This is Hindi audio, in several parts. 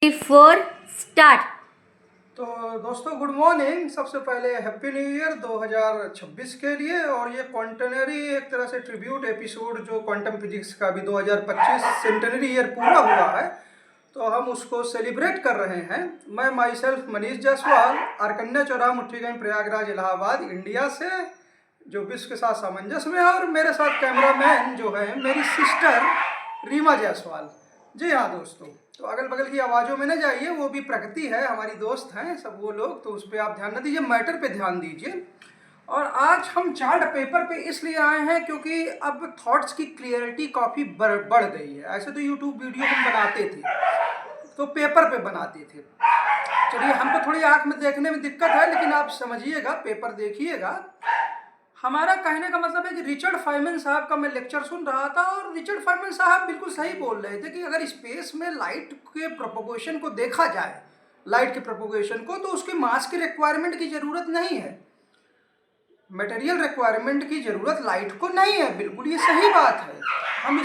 4 स्टार्ट। तो दोस्तों गुड मॉर्निंग। सबसे पहले हैप्पी न्यू ईयर 2026 के लिए। और ये क्वांटनरी एक तरह से ट्रिब्यूट एपिसोड जो क्वांटम फिजिक्स का भी 2025 सेंटेनरी ईयर पूरा हुआ है, तो हम उसको सेलिब्रेट कर रहे हैं। मैं माई सेल्फ मनीष जायसवाल, आरकन्या चौराहा मुठ्ठीगंज प्रयागराज इलाहाबाद इंडिया से, जो विश्व के साथ सामंजस्य में है। और मेरे साथ कैमरामैन जो है मेरी सिस्टर रीमा जायसवाल। जी हाँ दोस्तों, तो अगल बगल की आवाज़ों में न जाइए, वो भी प्रकृति है, हमारी दोस्त हैं सब वो लोग, तो उस पर आप ध्यान न दीजिए, मैटर पे ध्यान दीजिए। और आज हम चार्ट पेपर पे इसलिए आए हैं क्योंकि अब थॉट्स की क्लियरिटी काफ़ी बढ़ गई है। ऐसे तो यूट्यूब वीडियो हम बनाते थे, तो पेपर पे बनाते थे। चलिए, हमको थोड़ी आँख में देखने में दिक्कत है, लेकिन आप समझिएगा, पेपर देखिएगा। हमारा कहने का मतलब है कि रिचर्ड फाइमन साहब का मैं लेक्चर सुन रहा था, और रिचर्ड फाइमन साहब बिल्कुल सही बोल रहे थे कि अगर स्पेस में लाइट के प्रोपोगेशन को देखा जाए, लाइट के प्रोपोगेशन को, तो उसकी मास की रिक्वायरमेंट की ज़रूरत नहीं है, मटेरियल रिक्वायरमेंट की ज़रूरत लाइट को नहीं है। बिल्कुल ये सही बात है, हम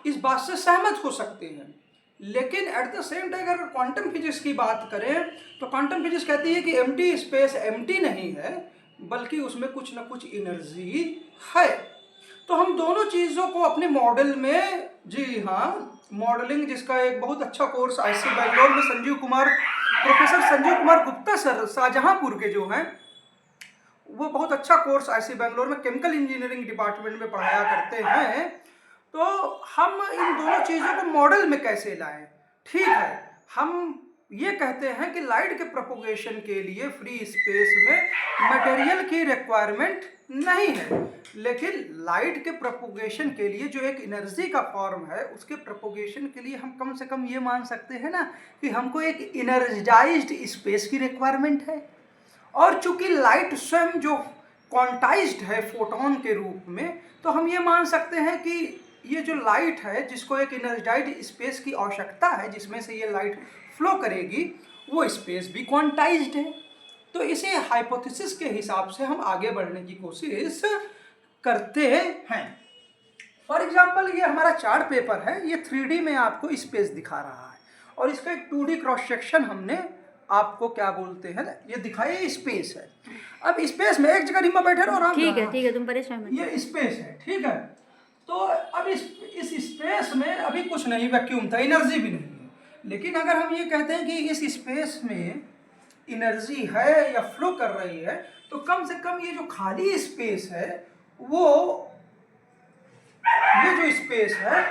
इस बात से सहमत हो सकते हैं। लेकिन एट द सेम टाइम अगर क्वांटम फिजिक्स की बात करें, तो क्वांटम फिजिक्स कहती है कि एम्प्टी स्पेस एम्प्टी नहीं है, बल्कि उसमें कुछ ना कुछ एनर्जी है। तो हम दोनों चीज़ों को अपने मॉडल में, जी हाँ, मॉडलिंग, जिसका एक बहुत अच्छा कोर्स आईआईटी बेंगलोर में प्रोफेसर संजीव कुमार गुप्ता सर शाहजहांपुर के जो हैं, वो बहुत अच्छा कोर्स आईआईटी बेंगलोर में केमिकल इंजीनियरिंग डिपार्टमेंट में पढ़ाया करते हैं। तो हम इन दोनों चीज़ों को मॉडल में कैसे लाएं? ठीक है, हम ये कहते हैं कि लाइट के प्रोपोगेशन के लिए फ्री स्पेस में मटेरियल की रिक्वायरमेंट नहीं है, लेकिन लाइट के प्रोपोगेशन के लिए जो एक एनर्जी का फॉर्म है, उसके प्रोपोगेशन के लिए हम कम से कम ये मान सकते हैं ना कि हमको एक एनर्जाइज्ड स्पेस की रिक्वायरमेंट है। और चूंकि लाइट स्वयं जो क्वांटाइज्ड है फोटोन के रूप में, तो हम ये मान सकते हैं कि ये जो लाइट है, जिसको एक एनर्जाइज्ड स्पेस की आवश्यकता है, जिसमें से ये लाइट फ्लो करेगी, वो स्पेस भी क्वांटाइज्ड है। तो इसे हाइपोथेसिस के हिसाब से हम आगे बढ़ने की कोशिश करते हैं। फॉर एग्जाम्पल, ये हमारा चार्ट पेपर है, ये 3D में आपको स्पेस दिखा रहा है, और इसका एक 2D क्रॉस सेक्शन हमने आपको क्या बोलते हैं ना, ये दिखाइए स्पेस है। अब स्पेस में एक जगह रीमा बैठे रहो, आराम। ठीक है, तुम परेशान मत। ये स्पेस है, ठीक है। तो अब इस स्पेस में अभी कुछ नहीं, वैक्यूम था, एनर्जी भी नहीं है। लेकिन अगर हम ये कहते हैं कि इस स्पेस में एनर्जी है या फ्लो कर रही है, तो कम से कम ये जो खाली स्पेस है, वो ये जो स्पेस है,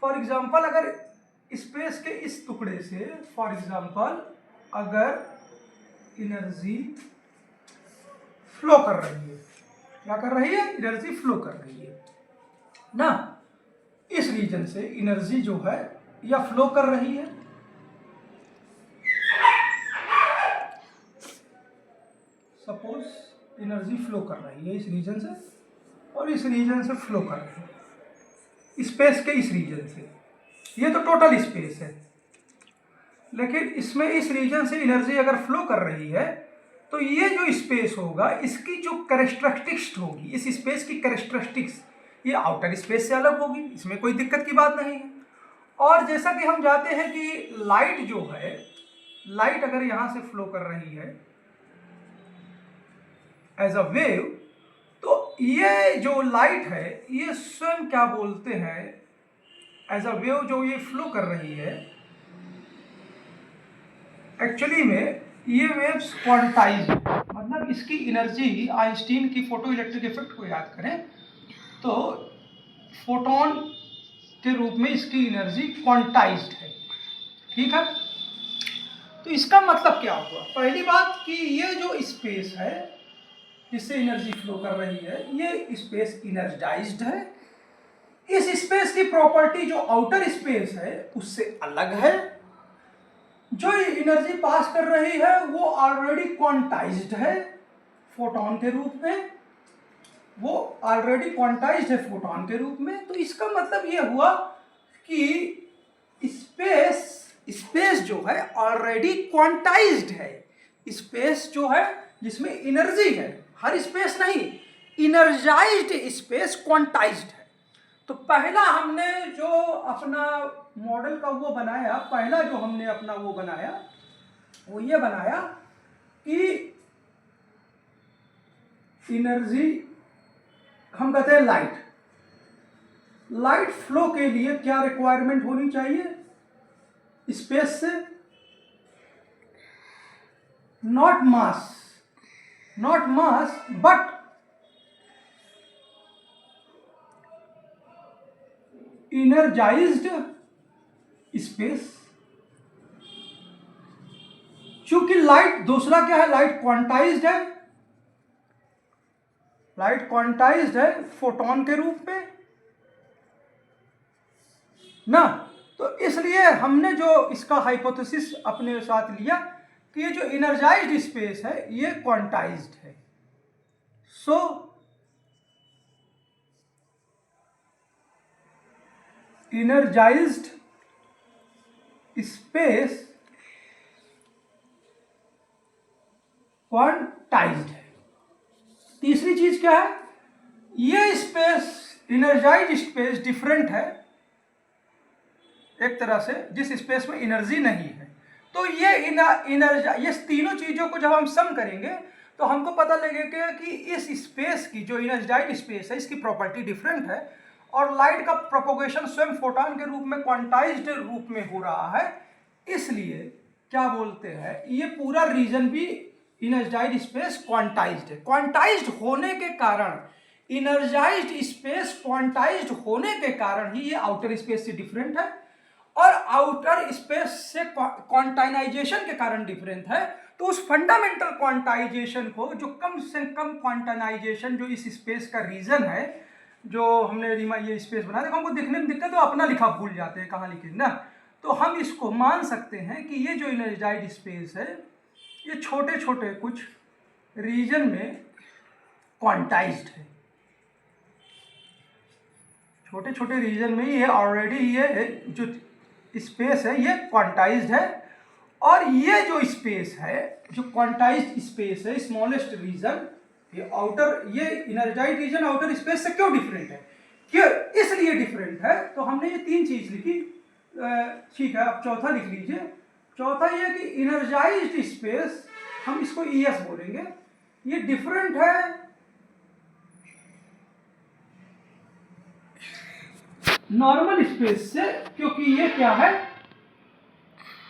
फॉर एग्जाम्पल, अगर स्पेस के इस टुकड़े से, फॉर एग्जाम्पल, अगर एनर्जी फ्लो कर रही है, क्या कर रही है? एनर्जी फ्लो कर रही है ना, इस रीजन से एनर्जी जो है या फ्लो कर रही है, सपोज एनर्जी फ्लो कर रही है इस रीजन से, और इस रीजन से फ्लो कर रही है, स्पेस के इस रीजन से। ये तो टोटल स्पेस है, लेकिन इसमें इस रीजन से एनर्जी अगर फ्लो कर रही है, तो ये जो स्पेस होगा, इसकी जो कैरेक्टरिस्टिक्स होगी, इस स्पेस की कैरेक्टरिस्टिक्स, ये आउटर स्पेस से अलग होगी, इसमें कोई दिक्कत की बात नहीं है। और जैसा कि हम जानते हैं कि लाइट जो है, लाइट अगर यहाँ से फ्लो कर रही है एज अ वेव, तो ये जो लाइट है, ये स्वयं क्या बोलते हैं, एज अ वेव जो ये फ्लो कर रही है, एक्चुअली में ये वेव्स क्वांटाइज, मतलब इसकी एनर्जी, आइंस्टीन की फोटो इलेक्ट्रिक इफेक्ट को याद करें तो फोटोन के रूप में इसकी एनर्जी क्वांटाइज्ड है, ठीक है। तो इसका मतलब क्या हुआ? पहली बात कि ये जो स्पेस है जिससे एनर्जी फ्लो कर रही है, ये स्पेस एनर्जाइज्ड है। इस स्पेस की प्रॉपर्टी जो आउटर स्पेस है उससे अलग है। जो एनर्जी पास कर रही है वो ऑलरेडी क्वांटाइज्ड है फोटोन के रूप में, वो ऑलरेडी क्वांटाइज्ड है फोटोन के रूप में। तो इसका मतलब ये हुआ कि स्पेस जो है ऑलरेडी क्वांटाइज्ड है। स्पेस जो है जिसमें एनर्जी है, हर स्पेस नहीं, एनर्जाइज्ड स्पेस क्वांटाइज्ड है। तो पहला हमने जो अपना मॉडल का वो बनाया, पहला जो हमने अपना वो बनाया वो ये बनाया कि एनर्जी, हम कहते हैं लाइट फ्लो के लिए क्या रिक्वायरमेंट होनी चाहिए स्पेस से, नॉट मास बट इनर्जाइज्ड स्पेस। चूंकि लाइट, दूसरा क्या है, लाइट क्वांटाइज्ड है फोटोन के रूप में ना। तो इसलिए हमने जो इसका हाइपोथेसिस अपने साथ लिया कि ये जो इनर्जाइज्ड स्पेस है ये क्वांटाइज्ड है। सो इनर्जाइज्ड स्पेस क्वांटाइज्ड है। तीसरी चीज क्या है, ये स्पेस, इनर्जाइज्ड स्पेस डिफरेंट है एक तरह से जिस स्पेस में एनर्जी नहीं है। तो ये ये तीनों चीजों को जब हम सम करेंगे तो हमको पता लगेगा कि इस स्पेस की जो इनर्जाइज्ड स्पेस है इसकी प्रॉपर्टी डिफरेंट है और लाइट का प्रोपोगेशन स्वयं फोटॉन के रूप में क्वांटाइज्ड रूप में हो रहा है। इसलिए क्या बोलते हैं, ये पूरा रीजन भी इनर्जाइज्ड स्पेस क्वांटाइज्ड है। क्वांटाइज्ड होने के कारण, इनर्जाइज्ड स्पेस क्वांटाइज्ड होने के कारण ही ये आउटर स्पेस से डिफरेंट है और आउटर स्पेस से क्वांटाइनाइजेशन के कारण डिफरेंट है। तो उस फंडामेंटल क्वांटाइजेशन को, जो कम से कम क्वांटाइनाइजेशन जो इस स्पेस का रीजन है, जो हमने ये स्पेस बनाया, देखो हमको दिखने में दिक्कत, तो अपना लिखा भूल जाते हैं कहाँ लिखे ना। तो हम इसको मान सकते हैं कि ये जो इनर्जाइज्ड स्पेस है ये छोटे छोटे कुछ रीजन में क्वांटाइज्ड है। छोटे छोटे रीजन में ये ऑलरेडी ये जो स्पेस है ये क्वांटाइज्ड है और ये जो स्पेस है, जो क्वांटाइज्ड स्पेस है, स्मॉलेस्ट रीजन, ये आउटर, ये इनर्जाइज्ड रीजन आउटर स्पेस से क्यों डिफरेंट है, क्यों इसलिए डिफरेंट है। तो हमने ये तीन चीज लिखी, ठीक है। अब चौथा लिख लीजिए। चौथा ये कि इनर्जाइज्ड स्पेस, हम इसको ES बोलेंगे, ये डिफरेंट है नॉर्मल स्पेस से, क्योंकि ये क्या है,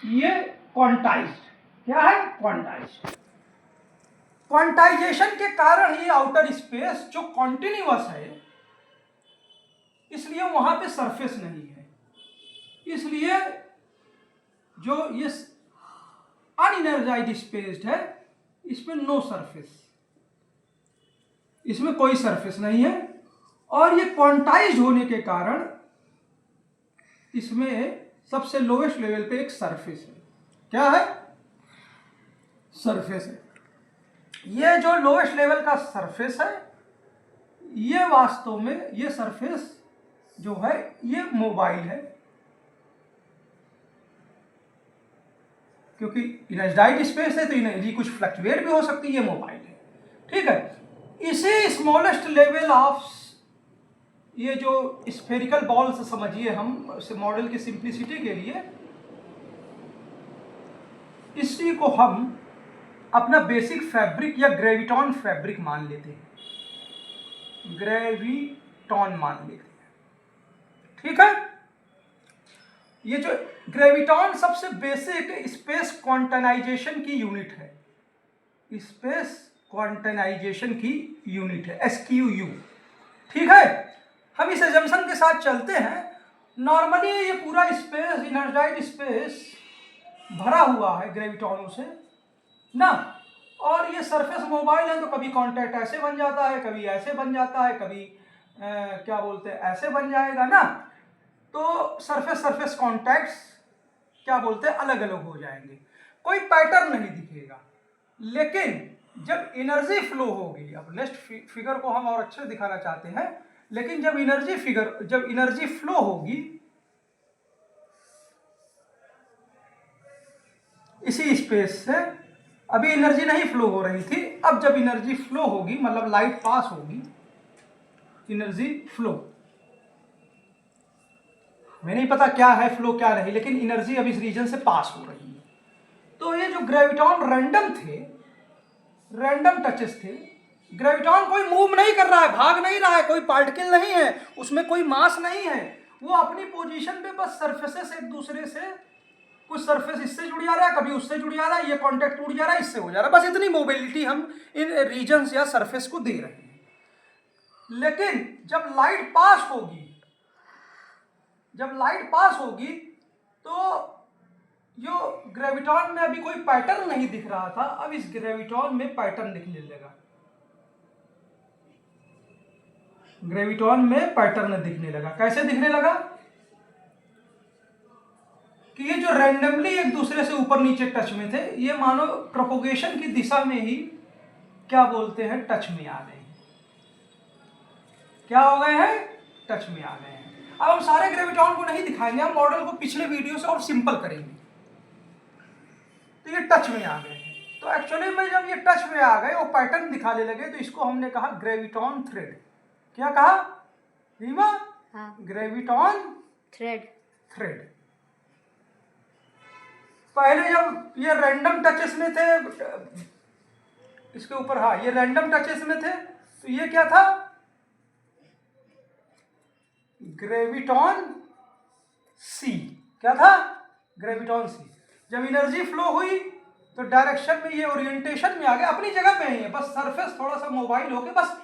ये क्वांटाइज्ड, क्या है, क्वांटाइज्ड। क्वांटाइजेशन के कारण ये आउटर स्पेस जो कॉन्टिन्यूअस है, इसलिए वहां पे सरफेस नहीं है, इसलिए जो ये अनइनर्जाइज्ड स्पेस है इसमें नो सरफेस, इसमें कोई सरफेस नहीं है। और ये क्वांटाइज्ड होने के कारण इसमें सबसे लोएस्ट लेवल पे एक सरफेस है, क्या है, सरफेस है। ये जो लोएस्ट लेवल का सरफेस है, ये वास्तव में ये सरफेस जो है ये मोबाइल है, क्योंकि इनर्जाइज्ड स्पेस है तो एनर्जी कुछ फ्लक्चुएट भी हो सकती है, ये मोबाइल है, ठीक है। इसे स्मॉलेस्ट लेवल ऑफ ये जो स्फेरिकल बॉल से समझिए, हम मॉडल की सिंप्लिसिटी के लिए इसी को हम अपना बेसिक फैब्रिक या ग्रेविटॉन फैब्रिक मान लेते हैं, ग्रेविटॉन मान लेते हैं, ठीक है। ये जो ग्रेविटॉन सबसे बेसिक स्पेस क्वांटाइनाइजेशन की यूनिट है, स्पेस क्वांटाइनाइजेशन की यूनिट है, SQU, ठीक है। हम इस एजम्पशन के साथ चलते हैं। नॉर्मली ये पूरा स्पेस, इनर्जाइज्ड स्पेस भरा हुआ है ग्रेविटॉनों से ना, और ये सरफेस मोबाइल है, तो कभी कांटेक्ट ऐसे बन जाता है, कभी ऐसे बन जाता है, कभी क्या बोलते हैं ऐसे बन जाएगा ना। तो सरफेस कांटेक्ट्स क्या बोलते हैं अलग अलग हो जाएंगे, कोई पैटर्न नहीं दिखेगा। लेकिन जब एनर्जी फ्लो होगी, अब नेक्स्ट फिगर को हम और अच्छे से दिखाना चाहते हैं, लेकिन जब एनर्जी फ्लो होगी इसी स्पेस से, अभी एनर्जी नहीं फ्लो हो रही थी, अब जब एनर्जी फ्लो होगी मतलब लाइट पास होगी, एनर्जी फ्लो, हमें नहीं पता क्या है फ्लो क्या नहीं, लेकिन एनर्जी अब इस रीजन से पास हो रही है। तो ये जो ग्रेविटॉन रैंडम थे, रैंडम टचेस थे, ग्रेविटॉन कोई मूव नहीं कर रहा है, भाग नहीं रहा है, कोई पार्टिकल नहीं है, उसमें कोई मास नहीं है, वो अपनी पोजीशन पे बस सरफेसेस एक दूसरे से, कुछ सरफेस इससे जुड़ जा रहा है, कभी उससे जुड़ जा रहा है, ये कांटेक्ट टूट जा रहा है, इससे हो जा रहा है, बस इतनी मोबिलिटी हम इन रीजन्स या सरफेस को दे रहे हैं। लेकिन जब लाइट पास होगी, जब लाइट पास होगी तो जो ग्रेविटॉन में अभी कोई पैटर्न नहीं दिख रहा था, अब इस ग्रेविटॉन में पैटर्न दिखने लगा, ग्रेविटॉन में पैटर्न दिखने लगा। कैसे दिखने लगा कि ये जो रैंडमली एक दूसरे से ऊपर नीचे टच में थे, ये मानो प्रोपोगेशन की दिशा में ही क्या बोलते हैं, टच में आ गए। क्या हो गए हैं, टच में आ गए हैं। अब हम सारे ग्रेविटॉन को नहीं दिखाएंगे, हम मॉडल को पिछले वीडियो से और सिंपल करेंगे। तो ये टच में आ गए, तो एक्चुअली में जब ये टच में आ गए और पैटर्न दिखाने लगे, तो इसको हमने कहा ग्रेविटॉन थ्रेड। क्या कहा रीमा? हाँ, ग्रेविटॉन थ्रेड। थ्रेड। पहले जब ये रैंडम टचेस में थे, इसके ऊपर, हाँ ये रैंडम टचेस में थे, तो ये क्या था, ग्रेविटॉन सी। क्या था, ग्रेविटॉन सी। जब एनर्जी फ्लो हुई तो डायरेक्शन में ये ओरिएंटेशन में आ गया, अपनी जगह पे ही है, बस सरफेस थोड़ा सा मोबाइल हो गया, बस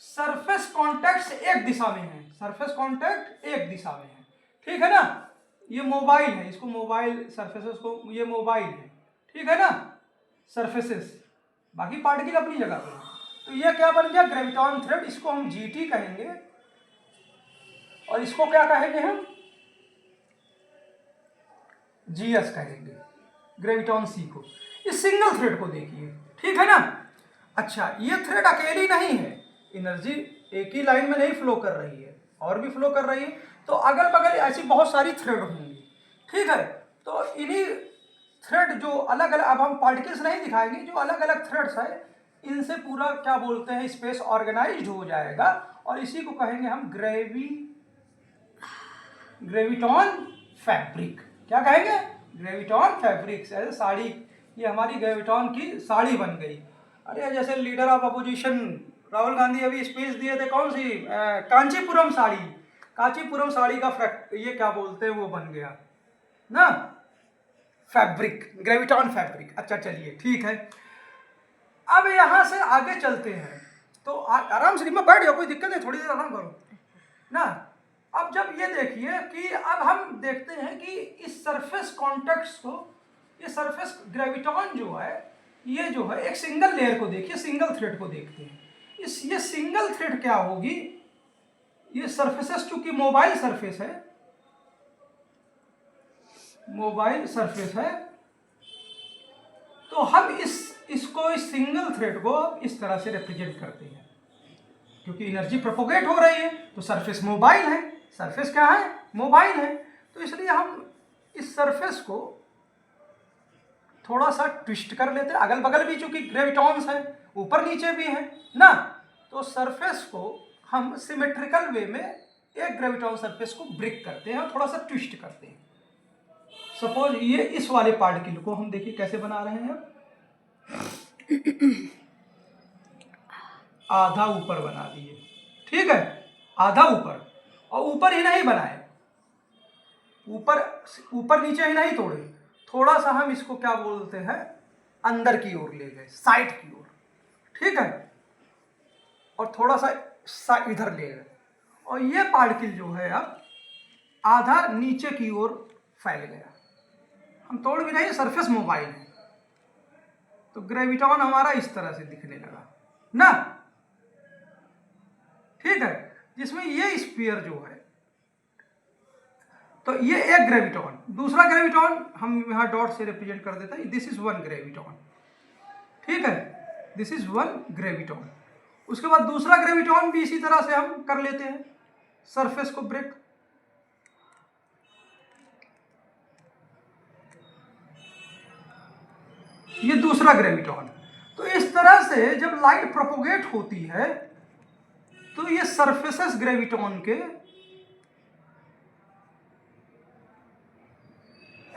सरफेस कॉन्टैक्ट एक दिशा में है, सरफेस कॉन्टैक्ट एक दिशा में है, ठीक है ना। ये मोबाइल है, इसको मोबाइल सरफेसेस को, ये मोबाइल है, ठीक है ना, सरफेसेस, बाकी पार्टिकल अपनी जगह पे है। तो ये क्या बन गया, ग्रेविटॉन थ्रेड। इसको हम GT कहेंगे और इसको क्या कहेंगे, हम GS कहेंगे, ग्रेविटॉन सी को। इस सिंगल थ्रेड को देखिए, ठीक है ना। अच्छा, ये थ्रेड अकेली नहीं है, एनर्जी एक ही लाइन में नहीं फ्लो कर रही है, और भी फ्लो कर रही है, तो अगल बगल ऐसी बहुत सारी थ्रेड होंगी, ठीक है। तो इन्हीं थ्रेड जो अलग अलग, अब हम पार्टिकल्स नहीं दिखाएंगे, जो अलग अलग थ्रेड्स है, इनसे पूरा क्या बोलते हैं, स्पेस ऑर्गेनाइज्ड हो जाएगा, और इसी को कहेंगे हम ग्रेविटॉन फैब्रिक। क्या कहेंगे, ग्रेविटॉन फैब्रिक। जैसे साड़ी, ये हमारी ग्रेविटॉन की साड़ी बन गई। अरे जैसे leader of opposition Rahul Gandhi अभी स्पीच दिए थे, कौन सी, कांचीपुरम साड़ी, कांचीपुरम साड़ी का ये क्या बोलते हैं, वो बन गया ना, फैब्रिक, ग्रेविटॉन फैब्रिक। अच्छा चलिए ठीक है, अब यहां से आगे चलते हैं। तो आराम से मैं बैठ जाओ, कोई दिक्कत नहीं, थोड़ी देर आराम करो ना। अब जब ये देखिए कि अब हम देखते हैं कि इस सरफेस कॉन्टैक्ट्स को, ये सरफेस ग्रेविटॉन जो है, ये जो है एक सिंगल लेयर को देखिए, सिंगल थ्रेड को देखते हैं। ये सिंगल थ्रेड क्या होगी, ये सरफेसेस चूंकि मोबाइल सरफेस है, मोबाइल सरफेस है, तो हम इसको इस सिंगल थ्रेड को इस तरह से रिप्रेजेंट करते हैं, क्योंकि एनर्जी प्रोपोगेट हो रही है, तो सरफेस मोबाइल है, सरफेस क्या है, मोबाइल है, तो इसलिए हम इस सरफेस को थोड़ा सा ट्विस्ट कर लेते हैं। अगल बगल भी चूंकि ग्रेविटॉन्स है, ऊपर नीचे भी है ना, तो सरफेस को हम सिमेट्रिकल वे में एक ग्रेविटॉन सरफेस को ब्रेक करते हैं और थोड़ा सा ट्विस्ट करते हैं। सपोज ये इस वाले पार्टिकल को हम देखिए कैसे बना रहे हैं, आधा ऊपर बना दिए, ठीक है, आधा ऊपर, और ऊपर ही नहीं बनाए, ऊपर नीचे ही नहीं तोड़े, थोड़ा सा हम इसको क्या बोलते हैं, अंदर की ओर ले गए, साइड की ओर, ठीक है, और थोड़ा सा इधर ले गए, और ये पार्टिकल जो है अब आधा नीचे की ओर फैल गया। हम तोड़ भी नहीं, सरफेस मोबाइल है, तो ग्रेविटॉन हमारा इस तरह से दिखने लगा ना, ठीक है, जिसमें ये स्फीयर जो है, तो ये एक ग्रेविटॉन, दूसरा ग्रेविटॉन हम यहाँ डॉट से रिप्रेजेंट कर देते हैं, दिस इज वन ग्रेविटॉन, ठीक है, दिस इज वन ग्रेविटॉन। उसके बाद दूसरा ग्रेविटॉन भी इसी तरह से हम कर लेते हैं, सरफेस को ब्रेक, ये दूसरा ग्रेविटॉन। तो इस तरह से जब लाइट प्रोपोगेट होती है, तो ये सरफेसेस ग्रेविटॉन के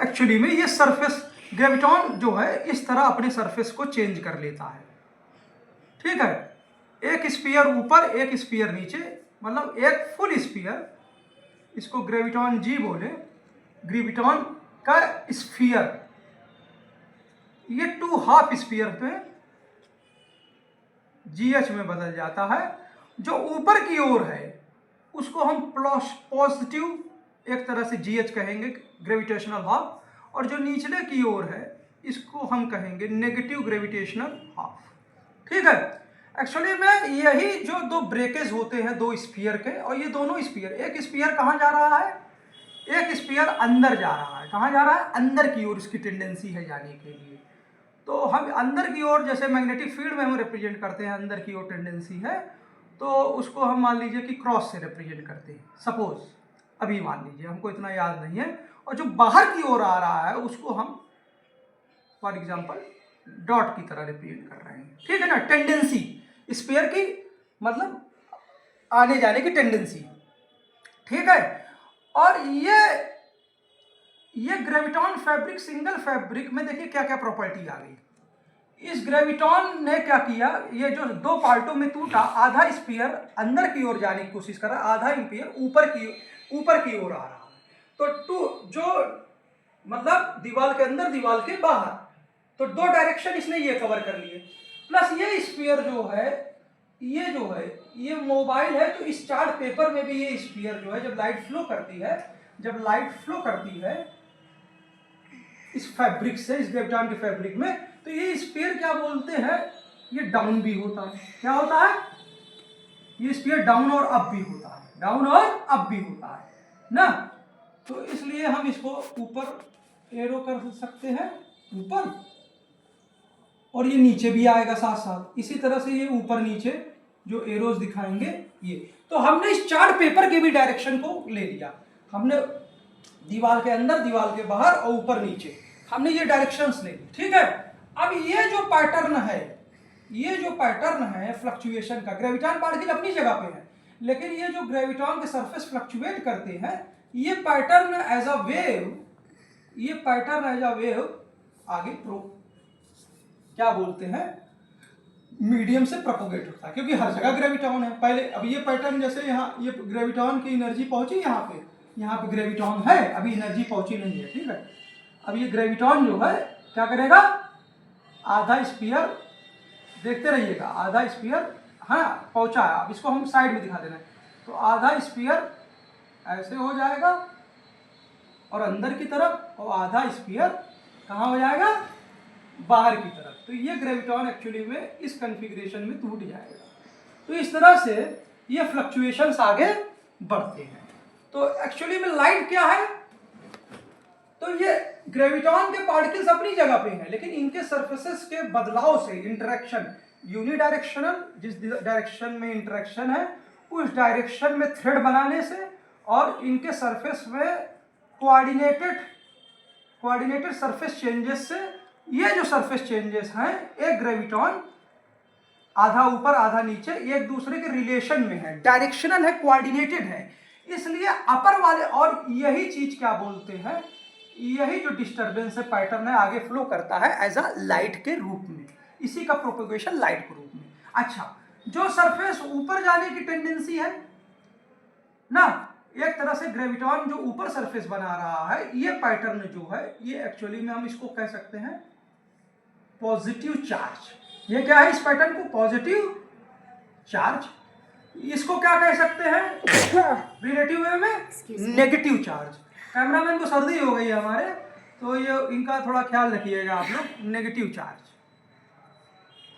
एक्चुअली में ये सरफेस ग्रेविटॉन जो है इस तरह अपने सरफेस को चेंज कर लेता है, ठीक है। एक स्फीयर ऊपर एक स्फीयर नीचे, मतलब एक फुल स्फीयर, इसको ग्रेविटॉन जी बोले, ग्रेविटॉन का स्फीयर, ये 2 हाफ स्फीयर पे GH में बदल जाता है। जो ऊपर की ओर है उसको हम पॉजिटिव एक तरह से GH कहेंगे, ग्रेविटेशनल हाफ, और जो निचले की ओर है इसको हम कहेंगे नेगेटिव ग्रेविटेशनल हाफ, ठीक है। एक्चुअली में यही जो 2 ब्रेकेज होते हैं 2 स्फीयर के, और ये दोनों स्फीयर, एक स्फीयर कहाँ जा रहा है, एक स्फीयर अंदर जा रहा है। कहाँ जा रहा है? अंदर की ओर इसकी टेंडेंसी है जाने के लिए। तो हम अंदर की ओर, जैसे मैग्नेटिक फील्ड में हम रिप्रेजेंट करते हैं अंदर की ओर टेंडेंसी है, तो उसको हम मान लीजिए कि क्रॉस से रिप्रेजेंट करते हैं, सपोज, अभी मान लीजिए, हमको इतना याद नहीं है। और जो बाहर की ओर आ रहा है उसको हम फॉर एग्जांपल डॉट की तरह रिप्रेजेंट कर रहे हैं, ठीक है ना। टेंडेंसी स्फीयर की मतलब आने जाने की टेंडेंसी, ठीक है। और ये ग्रेविटॉन फैब्रिक, सिंगल फैब्रिक में देखिए क्या क्या प्रॉपर्टी आ गई। इस ग्रेविटॉन ने क्या किया, ये जो 2 पार्टों में टूटा, आधा स्फीयर अंदर की ओर जाने की कोशिश कर रहा है, आधा स्फीयर ऊपर की ओर आ रहा है। तो जो मतलब दीवार के अंदर दीवार के बाहर, तो 2 डायरेक्शन इसने ये कवर कर लिए। प्लस ये स्फीयर जो है ये मोबाइल है, तो इस चार्ट पेपर में भी ये स्फीयर जो है जब लाइट फ्लो करती है इस फैब्रिक से, इस ग्रेविटॉन के फैब्रिक में, तो ये स्फीयर क्या बोलते हैं, ये डाउन भी होता है। क्या होता है? ये स्फीयर डाउन और अप भी होता है, ना। तो इसलिए हम इसको ऊपर एरो कर सकते हैं, ऊपर, और ये नीचे भी आएगा साथ साथ। इसी तरह से ये ऊपर नीचे जो एरोज दिखाएंगे ये। तो हमने इस चार्ट पेपर के भी डायरेक्शन को ले लिया, हमने दीवार के अंदर, दीवार के बाहर और ऊपर नीचे, हमने ये डायरेक्शंस ले ली, ठीक है। अब ये जो पैटर्न है फ्लक्चुएशन का, ग्रेविटॉन पार्टिकल अपनी जगह पे है, लेकिन ये जो ग्रेविटॉन के सरफेस फ्लक्चुएट करते हैं, ये पैटर्न एज अ वेव आगे क्या बोलते हैं, मीडियम से प्रोपोगेट होता है, क्योंकि हर जगह ग्रेविटॉन है पहले। अब ये पैटर्न, जैसे यहाँ ये ग्रेविटॉन की एनर्जी पहुंची यहाँ पे ग्रेविटॉन है, अभी एनर्जी पहुंची नहीं है, ठीक है। अब ये ग्रेविटॉन जो है क्या करेगा, आधा स्फीयर, देखते रहिएगा, आधा स्फीयर, हाँ पहुंचा है, अब इसको हम साइड में दिखा देना है। तो आधा स्फीयर ऐसे हो जाएगा और अंदर की तरफ, और आधा स्फीयर कहाँ हो जाएगा, बाहर की तरफ। तो ये ग्रेविटॉन एक्चुअली में इस कॉन्फ़िगरेशन में टूट जाएगा। तो इस तरह से ये फ्लक्चुएशंस आगे बढ़ते हैं। तो एक्चुअली में लाइट क्या है, तो ये ग्रेविटॉन के पार्टिकल्स अपनी जगह पे हैं, लेकिन इनके सरफेसेस के बदलाव से, इंटरेक्शन, यूनिडायरेक्शनल, जिस डायरेक्शन में इंटरेक्शन है उस डायरेक्शन में थ्रेड बनाने से, और इनके सरफेस में कोऑर्डिनेटेड सरफेस चेंजेस से, ये जो सरफेस चेंजेस हैं, एक ग्रेविटॉन आधा ऊपर आधा नीचे एक दूसरे के रिलेशन में है, डायरेक्शनल है, कोऑर्डिनेटेड है, इसलिए अपर वाले, और यही चीज क्या बोलते हैं, यही जो डिस्टर्बेंस है, पैटर्न है, आगे फ्लो करता है एज अ लाइट के रूप में, इसी का प्रोपेगेशन लाइट के रूप में। अच्छा, जो सरफेस ऊपर जाने की टेंडेंसी है ना, एक तरह से ग्रेविटॉन जो ऊपर सरफेस बना रहा है, ये पैटर्न जो है, ये एक्चुअली में हम इसको कह सकते हैं पॉजिटिव चार्ज। ये क्या है इस पैटर्न को, पॉजिटिव चार्ज। इसको क्या कह सकते हैं रिलेटिव वे में, नेगेटिव चार्ज। कैमरामैन को सर्दी हो गई है हमारे, तो ये इनका थोड़ा ख्याल रखिएगा आप लोग, नेगेटिव चार्ज,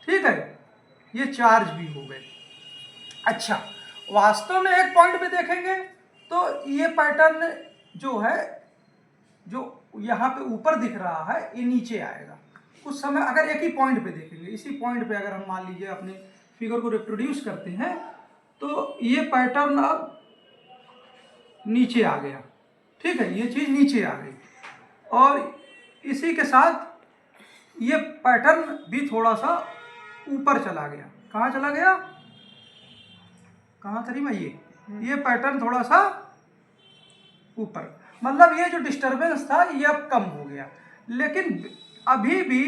ठीक है। ये चार्ज भी हो गए। अच्छा, वास्तव में एक पॉइंट पे देखेंगे तो ये पैटर्न जो है, जो यहाँ पे ऊपर दिख रहा है, ये नीचे आएगा उस समय। अगर एक ही पॉइंट पे देखेंगे, इसी पॉइंट पे अगर हम मान लीजिए अपने फिगर को रिप्रोड्यूस करते हैं, तो ये पैटर्न अब नीचे आ गया, ठीक है, ये चीज़ नीचे आ गई, और इसी के साथ ये पैटर्न भी थोड़ा सा ऊपर चला गया। कहाँ चला गया, कहाँ तरी मैं, ये पैटर्न थोड़ा सा ऊपर। मतलब ये जो डिस्टरबेंस था ये अब कम हो गया, लेकिन अभी भी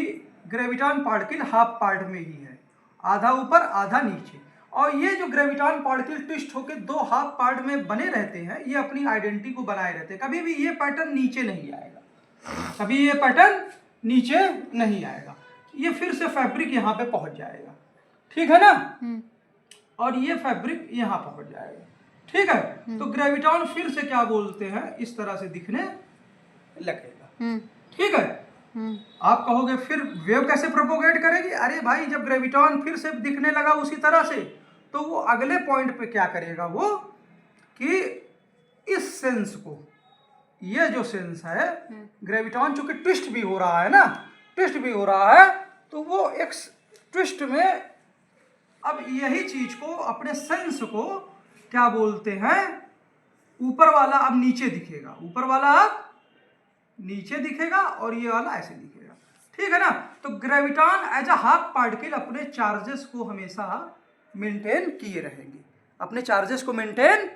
ग्रेविटॉन पार्टिकल हाफ पार्ट में ही है, आधा ऊपर आधा नीचे। और ये जो ग्रेविटॉन पार्टिकल ट्विस्ट होकर दो हाफ पार्ट में बने रहते हैं, ये अपनी आइडेंटिटी को बनाए रहते हैं। कभी भी ये पैटर्न नीचे नहीं आएगा, कभी ये पैटर्न नीचे नहीं आएगा, ये फिर से फैब्रिक यहाँ पे पहुंच जाएगा, ठीक है ना। और ये फैब्रिक यहाँ पहुंच जाएगा, ठीक है। तो ग्रेविटॉन फिर से क्या बोलते हैं, इस तरह से दिखने लगेगा, ठीक है। आप कहोगे फिर वेव कैसे प्रोपोगेट करेगी? अरे भाई, जब ग्रेविटॉन फिर से दिखने लगा उसी तरह से, तो वो अगले पॉइंट पे क्या करेगा, वो कि इस सेंस को, ये जो सेंस है, ग्रेविटॉन चूंकि ट्विस्ट भी हो रहा है ना, ट्विस्ट भी हो रहा है, तो वो एक ट्विस्ट में अब यही चीज को, अपने सेंस को क्या बोलते हैं, ऊपर वाला अब नीचे दिखेगा, ऊपर वाला अब नीचे दिखेगा और ये वाला ऐसे दिखेगा, ठीक है ना। तो graviton as a half particle अपने चार्जेस को हमेशा मेंटेन किए रहेंगे, अपने चार्जेस को मेंटेन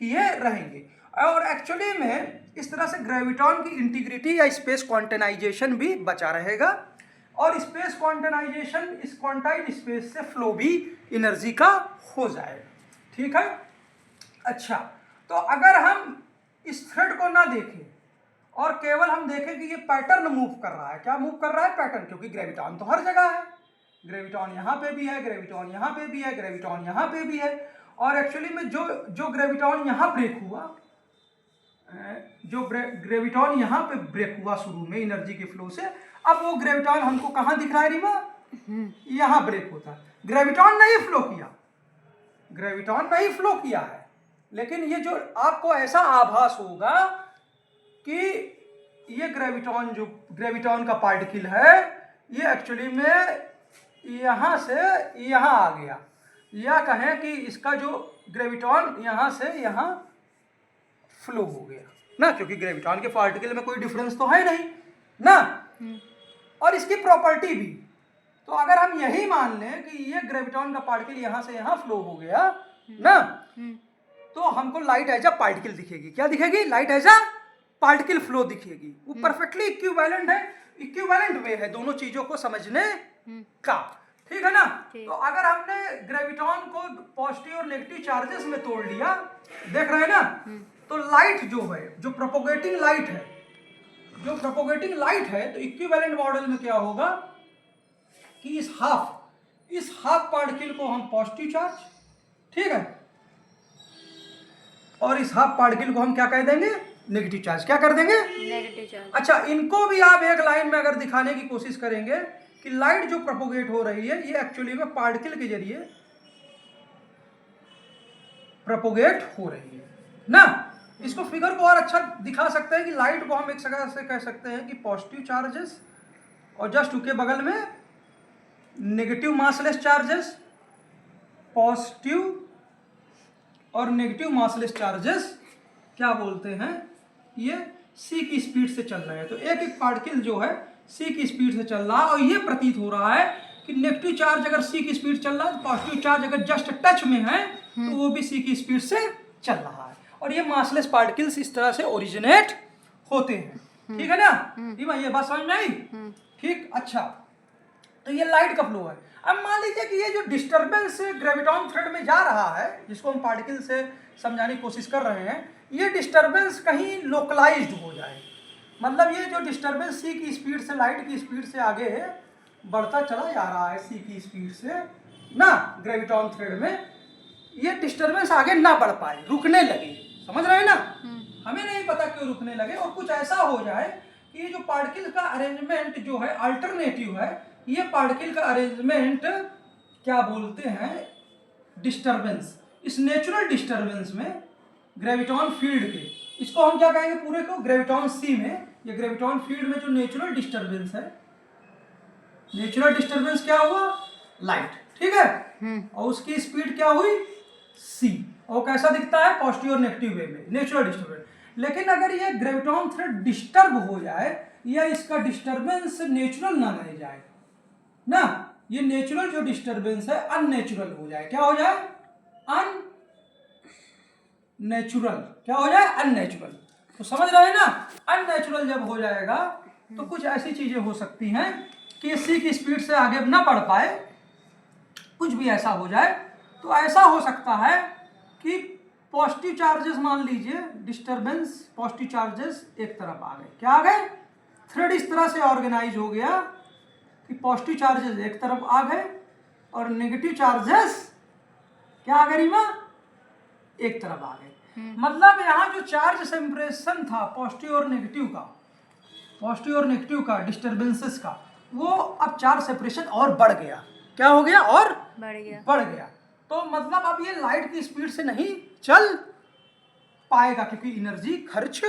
किए रहेंगे। और एक्चुअली में इस तरह से ग्रेविटॉन की इंटीग्रिटी या स्पेस क्वांटाइजेशन भी बचा रहेगा, और स्पेस क्वांटाइजेशन इस क्वांटाइज स्पेस से फ्लो भी एनर्जी का हो जाएगा, ठीक है। अच्छा, तो अगर हम इस थ्रेड को ना देखें और केवल हम देखें कि ये पैटर्न मूव कर रहा है, क्या मूव कर रहा है, पैटर्न, क्योंकि ग्रेविटॉन तो हर जगह है, ग्रेविटॉन यहाँ पे भी है, ग्रेविटॉन यहाँ पे भी है, ग्रेविटॉन यहाँ पे भी है। और एक्चुअली में जो ग्रेविटॉन यहाँ ब्रेक हुआ, जो ग्रेविटॉन यहाँ पे ब्रेक हुआ शुरू में एनर्जी के फ्लो से, अब वो ग्रेविटॉन हमको कहाँ दिख रहा है रीमा, यहाँ ब्रेक होता है। ग्रेविटॉन नहीं फ्लो किया, ग्रेविटॉन नहीं फ्लो किया है, लेकिन ये जो आपको ऐसा आभास होगा कि ये ग्रेविटॉन का पार्टिकल है, ये एक्चुअली में यहाँ से यहाँ आ गया, या कहें कि इसका जो ग्रेविटॉन यहाँ से यहाँ फ्लो हो गया ना, क्योंकि ग्रेविटॉन के पार्टिकल में कोई डिफरेंस तो है नहीं ना, और इसकी प्रॉपर्टी भी। तो अगर हम यही मान लें कि ये ग्रेविटॉन का पार्टिकल यहाँ से यहाँ फ्लो हो गया ना, तो हमको लाइट एज अ पार्टिकल दिखेगी। क्या दिखेगी? Light as a particle flow दिखेगी। वो परफेक्टली इक्विवेलेंट है, इक्विवेलेंट वे है दोनों चीजों को समझने का, ठीक है ना। तो अगर हमने ग्रेविटॉन को पॉजिटिव और नेगेटिव चार्जेस में तोड़ लिया, देख रहे हैं ना, तो लाइट जो है, जो प्रोपोगेटिंग लाइट है, जो प्रोपोगेटिंग लाइट है, तो इक्विवेलेंट मॉडल में क्या होगा कि इस हाफ पार्टिकल को हम पॉजिटिव चार्ज, ठीक है, और इस हाफ पार्टिकल को हम क्या कह देंगे? Negative charge. क्या कर देंगे? Negative charge. अच्छा, इनको भी आप एक लाइन में अगर दिखाने की कोशिश करेंगे कि लाइट जो प्रोपोगेट हो रही है, ये एक्चुअली में पार्टिकल के जरिए प्रोपोगेट हो रही है ना। इसको फिगर को और अच्छा दिखा सकते हैं कि लाइट को हम एक जगह से कह सकते हैं कि पॉजिटिव चार्जेस, और जस्ट उसके बगल में नेगेटिव मासलेस चार्जेस, पॉजिटिव और नेगेटिव मासलेस चार्जेस क्या बोलते हैं, ये सी की स्पीड से चल रहे हैं। तो एक एक पार्टिकल जो है सी की स्पीड से चल रहा है, और ये प्रतीत हो रहा है कि नेगेटिव चार्ज अगर सी की स्पीड चल रहा है, तो पॉजिटिव चार्ज अगर जस्ट टच में है तो वो भी सी की स्पीड से चल रहा है। और ये मासलेस पार्टिकल्स इस तरह से ओरिजिनेट होते हैं, ठीक है ना। ये बात समझ में आई? ठीक। अच्छा, तो ये लाइट का फ्लो है। अब मान लीजिए कि ये जो डिस्टर्बेंस ग्रेविटॉन थ्रेड में जा रहा है, जिसको हम पार्टिकल से समझाने की कोशिश कर रहे हैं, ये डिस्टर्बेंस कहीं लोकलाइज्ड हो जाए, मतलब ये जो डिस्टर्बेंस सी की स्पीड से, लाइट की स्पीड से आगे बढ़ता चला जा रहा है सी की स्पीड से ना, ग्रेविटॉन थ्रेड में, ये डिस्टर्बेंस आगे ना बढ़ पाए, रुकने लगे। समझ रहे हैं ना? हमें नहीं पता क्यों रुकने लगे, और कुछ ऐसा हो जाए कि ये जो पार्टिकल का अरेंजमेंट जो है अल्टरनेटिव है, ये पार्टिकल का अरेंजमेंट क्या बोलते हैं, डिस्टर्बेंस, इस नेचुरल डिस्टर्बेंस में ग्रेविटॉन फील्ड के, इसको हम क्या कहेंगे पूरे को, ग्रेविटॉन सी में, ये ग्रेविटॉन फील्ड में जो नेचुरल डिस्टर्बेंस है, नेचुरल डिस्टर्बेंस क्या हुआ? लाइट, ठीक है। और उसकी स्पीड क्या हुई? सी। और कैसा दिखता है? पॉजिटिव और नेगेटिव वे में, नेचुरल डिस्टर्बेंस। लेकिन अगर ये ग्रेविटॉन थ्रेड डिस्टर्ब हो जाए, या इसका डिस्टर्बेंस नेचुरल ना रह जाए ना, ये नेचुरल जो डिस्टर्बेंस है अननेचुरल हो जाए, क्या हो जाए? अननेचुरल। क्या हो जाए? अननेचुरल। तो समझ रहे हैं ना, अननेचुरल जब हो जाएगा तो कुछ ऐसी चीजें हो सकती हैं कि सी की स्पीड से आगे ना बढ़ पाए, कुछ भी ऐसा हो जाए। तो ऐसा हो सकता है कि पॉजिटिव चार्जेस, मान लीजिए डिस्टरबेंस, पॉजिटिव चार्जेस एक तरफ आ गए, क्या आ गए, थ्रेड इस तरह से ऑर्गेनाइज हो गया कि पॉजिटिव चार्जेस एक तरफ आ गए और नेगेटिव चार्जेस क्या आ गए रीमा, एक तरफ आ गए। मतलब यहाँ जो चार्ज सेपरेशन था पॉजिटिव और नेगेटिव का, पॉजिटिव और नेगेटिव का डिस्टरबेंसेस का, वो अब चार्ज सेपरेशन और बढ़ गया, क्या हो गया, और बढ़ गया। तो मतलब अब ये लाइट की स्पीड से नहीं चल पाएगा क्योंकि एनर्जी खर्च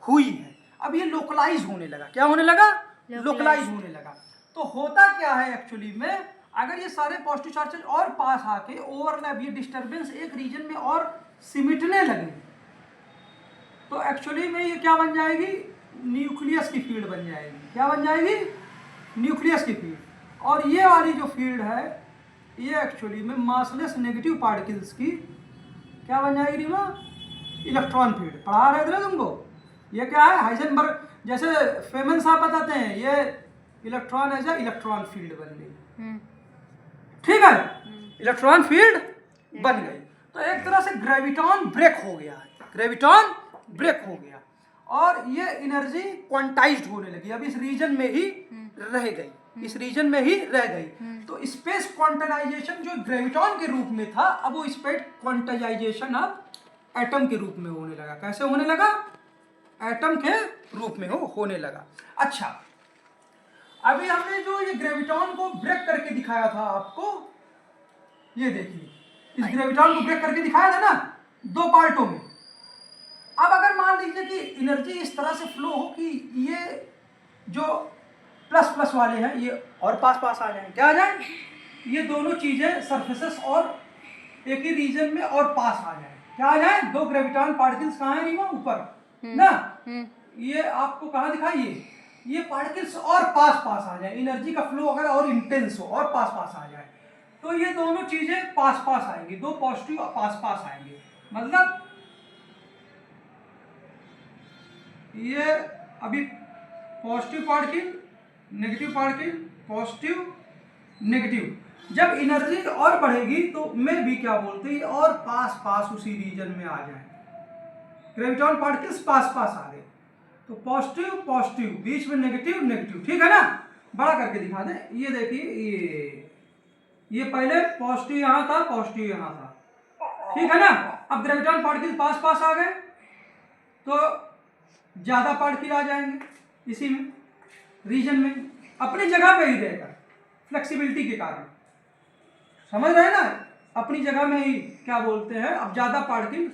हुई है। अब ये लोकलाइज होने लगा, क्या होने लगा, लोकलाइज होने लगा। तो होता क्या है एक्चुअली में, अगर ये सारे पॉजिटिव चार्जेस और पास आके ओवरलैप, ये डिस्टरबेंस एक रीजन में और सिमटने लगे, तो एक्चुअली में ये क्या बन जाएगी, न्यूक्लियस की फील्ड बन जाएगी। क्या बन जाएगी, न्यूक्लियस की फील्ड। और ये वाली जो फील्ड है ये एक्चुअली में मासलेस नेगेटिव पार्टिकल्स की क्या बन जाएगी रीमा, इलेक्ट्रॉन फील्ड। पढ़ा रहे थे ना तुमको, ये क्या है, हाइजेनबर्ग जैसे फेमन साहब बताते हैं, ये electron as a electron field बन गई, ठीक है, इलेक्ट्रॉन फील्ड बन गई। तो एक तरह से ग्रेविटॉन ब्रेक हो गया, ग्रेविटॉन ब्रेक हो गया और ये एनर्जी क्वांटाइज्ड होने लगी, अब इस रीजन में ही रह गई, इस रीजन में ही रह गई। तो स्पेस क्वांटाइजेशन जो ग्रेविटॉन के रूप में था, अब वो स्पेस क्वांटाइजेशन अब एटम के रूप में होने लगा। कैसे होने लगा, एटम के रूप में होने लगा। अच्छा, अभी हमने जो ये ग्रेविटॉन को ब्रेक करके दिखाया था आपको, ये देखिए, इस ग्रेविटॉन को ब्रेक करके दिखाया था ना दो पार्टों में। अब अगर मान लीजिए कि एनर्जी इस तरह से फ्लो हो कि ये जो प्लस प्लस वाले हैं ये और पास पास आ जाएं, क्या आ जाए, ये दोनों चीजें सरफेसेस और एक ही रीजन में और पास आ जाए, क्या आ जाए, दो ग्रेविटॉन पार्टिकल्स कहाँ है रीमा, ऊपर ना, ये आपको कहाँ दिखाइए, ये पार्टिकल्स और पास पास आ जाए, एनर्जी का फ्लो अगर और इंटेंस हो और पास पास आ जाए, तो ये दोनों चीजें पास पास आएंगी, दो पॉजिटिव पास पास आएंगे। मतलब ये अभी positive particle, negative particle, positive negative, जब एनर्जी और बढ़ेगी तो में भी क्या बोलते हैं और पास पास उसी रीजन में आ जाए, ग्रेविटॉन पार्टिकल्स पास पास आ गए, तो पॉजिटिव पॉजिटिव, बीच में नेगेटिव नेगेटिव, ठीक है ना। बड़ा करके दिखा दें, ये देखिए, ये पहले पॉजिटिव यहाँ था, पॉजिटिव यहाँ था, ठीक है ना। अब ग्रेविटॉन पार्टिकल पास पास आ गए तो ज्यादा पार्टिकल आ जाएंगे इसी में रीजन में, अपनी जगह पे ही रहकर, फ्लेक्सिबिलिटी के कारण, समझ रहे हैं ना, अपनी जगह में ही क्या बोलते हैं, अब ज्यादा पार्टिकल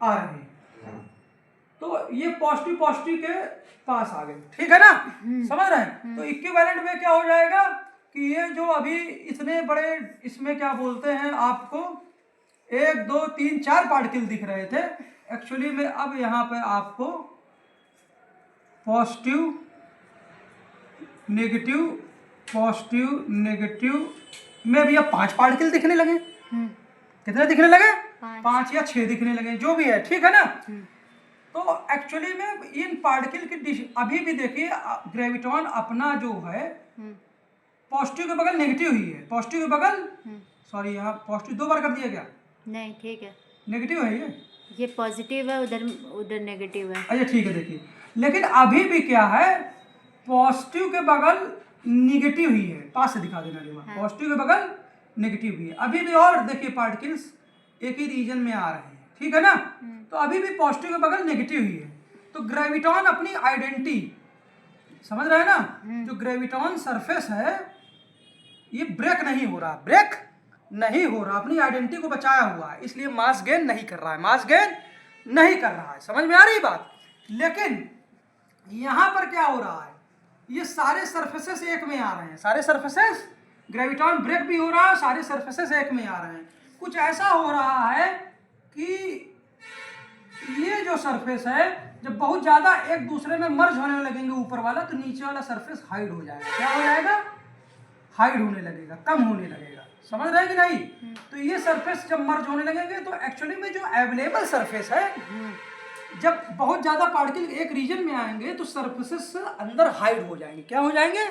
आ रहे हैं, तो ये पॉजिटिव पॉजिटिव के पास आ गए, ठीक है ना, समझ रहे हैं। तो इक्विवेलेंट में क्या हो जाएगा कि ये जो अभी इतने बड़े इसमें क्या बोलते हैं आपको 1 2 3 4 पार्टिकल दिख रहे थे, एक्चुअली में अब यहाँ पे आपको पॉजिटिव नेगेटिव, पॉजिटिव नेगेटिव में भी अब 5 पार्टिकल दिखने लगे। कितने दिखने लगे, 5 या 6 दिखने लगे, जो भी है, ठीक है ना। तो एक्चुअली में इन पार्टिकल की अभी भी देखिए, ग्रेविटॉन अपना जो है पॉजिटिव के बगल नेगेटिव ही है, पॉजिटिव के बगल, सॉरी यहाँ पॉजिटिव 2 बार कर दिया क्या, नहीं ठीक है, नेगेटिव है ये पॉजिटिव है, उधर उधर नेगेटिव है। अच्छा ठीक है, देखिए, लेकिन अभी भी क्या है, पॉजिटिव के बगल निगेटिव ही है, पास से दिखा देना रीमा, पॉजिटिव के बगल नेगेटिव भी है अभी भी, और देखिए पार्टिकल्स एक ही रीजन में आ रहे हैं, ठीक है ना। तो अभी भी पॉजिटिव के बगल नेगेटिव ही है। तो ग्रेविटॉन अपनी आइडेंटिटी, समझ रहे हैं ना, जो ग्रेविटॉन सरफेस है ये ब्रेक नहीं हो रहा, ब्रेक नहीं हो रहा, अपनी आइडेंटिटी को बचाया हुआ है, इसलिए मास गेन नहीं कर रहा है, मास गेन नहीं कर रहा है, समझ में आ रही बात। लेकिन यहां पर क्या हो रहा है, ये सारे सरफेसेस एक में आ रहे हैं, सारे सरफेसेस, ग्रेविटॉन ब्रेक भी हो रहा है, सारे सरफेसेस एक में आ रहे हैं। कुछ ऐसा हो रहा है कि ये जो सरफेस है जब बहुत ज्यादा एक दूसरे में मर्ज होने लगेंगे ऊपर वाला, तो नीचे वाला सरफेस हाइड हो जाएगा, क्या हो जाएगा, हाइड होने लगेगा, कम होने लगेगा, समझ रहे हैं कि नहीं। तो ये सरफेस जब मर्ज होने लगेंगे तो एक्चुअली में जो अवेलेबल सरफेस है जब बहुत ज्यादा पार्टिकल एक रीजन में आएंगे तो सरफेसेस अंदर हाइड हो जाएंगे। क्या हो जाएंगे?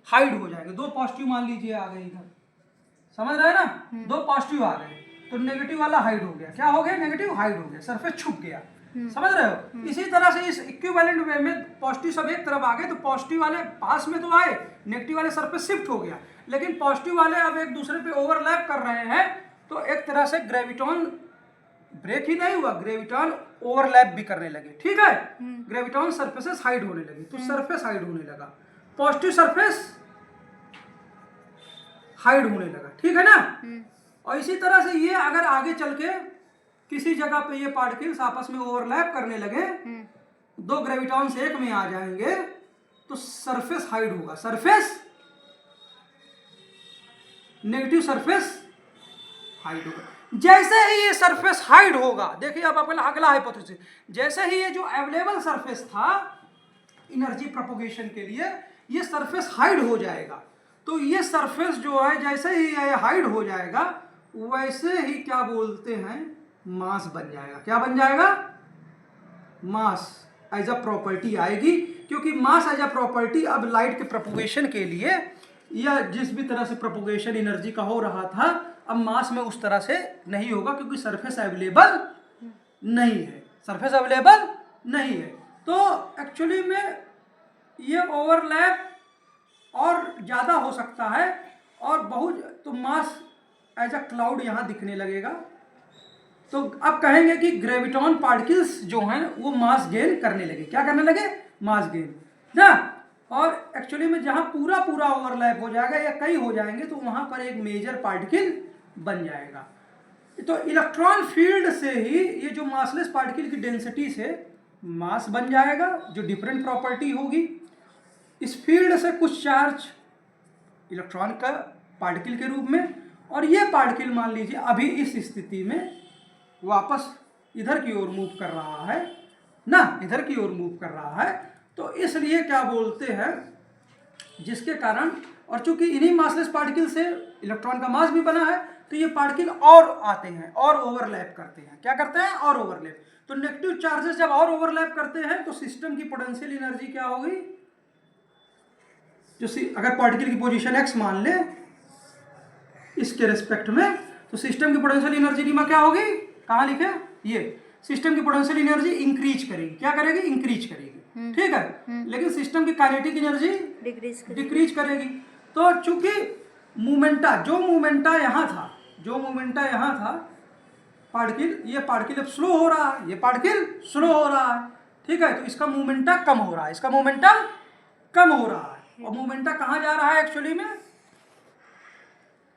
हाइड हो जाएंगे। दो पॉजिटिव मान लीजिए आ गए इधर, समझ रहे हैं ना? दो पॉजिटिव आ गए तो नेगेटिव वाला हाइड हो गया। क्या हो गया? नेगेटिव हाइड हो गया, सरफेस छुप गया। समझ रहे हो? इसी तरह से इस इक्विवेलेंट वे में पॉजिटिव सब एक तरफ आ गए तो पॉजिटिव वाले पास में तो आए, नेगेटिव वाले सरफेस शिफ्ट हो गया, लेकिन पॉजिटिव वाले अब एक दूसरे पे ओवरलैप कर रहे हैं तो एक तरह से ग्रेविटॉन ब्रेक ही नहीं हुआ, ग्रेविटॉन ओवरलैप भी करने लगे। ठीक है, ग्रेविटॉन सरफेसेस हाइड होने लगी तो सरफेस हाइड होने लगा, पॉजिटिव सरफेस हाइड होने लगा। ठीक है ना? और इसी तरह से ये अगर आगे चल के किसी जगह पे ये पार्टिकल्स आपस में ओवरलैप करने लगे, दो ग्रेविटॉन्स एक में आ जाएंगे तो सरफेस हाइड होगा, सरफेस नेगेटिव सरफेस हाइड होगा। जैसे ही ये सरफेस हाइड होगा, देखिए अब अगला हाइपोथेसिस, जैसे ही ये जो अवेलेबल सरफेस था एनर्जी प्रोपगेशन के लिए, ये सरफेस हाइड हो जाएगा तो ये सरफेस जो है जैसे ही ये हाइड हो जाएगा वैसे ही क्या बोलते हैं, मास बन जाएगा। क्या बन जाएगा? मास एज अ प्रॉपर्टी आएगी, क्योंकि मास एज अ प्रॉपर्टी अब लाइट के प्रोपगेशन के लिए या जिस भी तरह से प्रोपगेशन एनर्जी का हो रहा था अब मास में उस तरह से नहीं होगा, क्योंकि सरफेस अवेलेबल नहीं है, सरफेस अवेलेबल नहीं है। तो एक्चुअली में ये ओवरलैप और ज़्यादा हो सकता है और बहुत, तो मास एज अ क्लाउड यहाँ दिखने लगेगा। तो अब कहेंगे कि ग्रेविटॉन पार्टिकल्स जो हैं वो मास गेन करने लगे। क्या करने लगे? मास गेन ना। और एक्चुअली में जहाँ पूरा पूरा ओवरलैप हो जाएगा या कई हो जाएंगे तो वहाँ पर एक मेजर पार्टिकल बन जाएगा। तो इलेक्ट्रॉन फील्ड से ही ये जो मासलेस पार्टिकल की डेंसिटी से मास बन जाएगा, जो डिफरेंट प्रॉपर्टी होगी। इस फील्ड से कुछ चार्ज इलेक्ट्रॉन का पार्टिकल के रूप में, और ये पार्टिकल मान लीजिए अभी इस स्थिति में वापस इधर की ओर मूव कर रहा है ना, इधर की ओर मूव कर रहा है। तो इसलिए क्या बोलते हैं, जिसके कारण, और चूंकि इन्हीं मासलेस पार्टिकल से इलेक्ट्रॉन का मास भी बना है तो ये पार्टिकल और आते हैं और ओवरलैप करते हैं। क्या करते हैं? और ओवरलैप। तो नेगेटिव चार्जेस जब और ओवरलैप करते हैं तो सिस्टम की पोटेंशियल एनर्जी क्या होगी, जो अगर पार्टिकल की पोजीशन x मान ले इसके रेस्पेक्ट में, तो सिस्टम की पोटेंशियल एनर्जी की क्या होगी, कहाँ लिखे, ये सिस्टम की पोटेंशियल एनर्जी इंक्रीज करेगी। क्या करेगी? इंक्रीज करेगी। ठीक है, लेकिन सिस्टम की काइनेटिक एनर्जी डिक्रीज करेगी। तो चूंकि मोमेंटा, जो मोमेंटा यहाँ था पार्टिकल, ये पार्टिकल अब स्लो हो रहा है, ये पार्टिकल स्लो हो रहा है। ठीक है, तो इसका मोमेंटा कम हो रहा है, इसका मोमेंटा कम हो रहा है। और मोमेंटा कहाँ जा रहा है? एक्चुअली में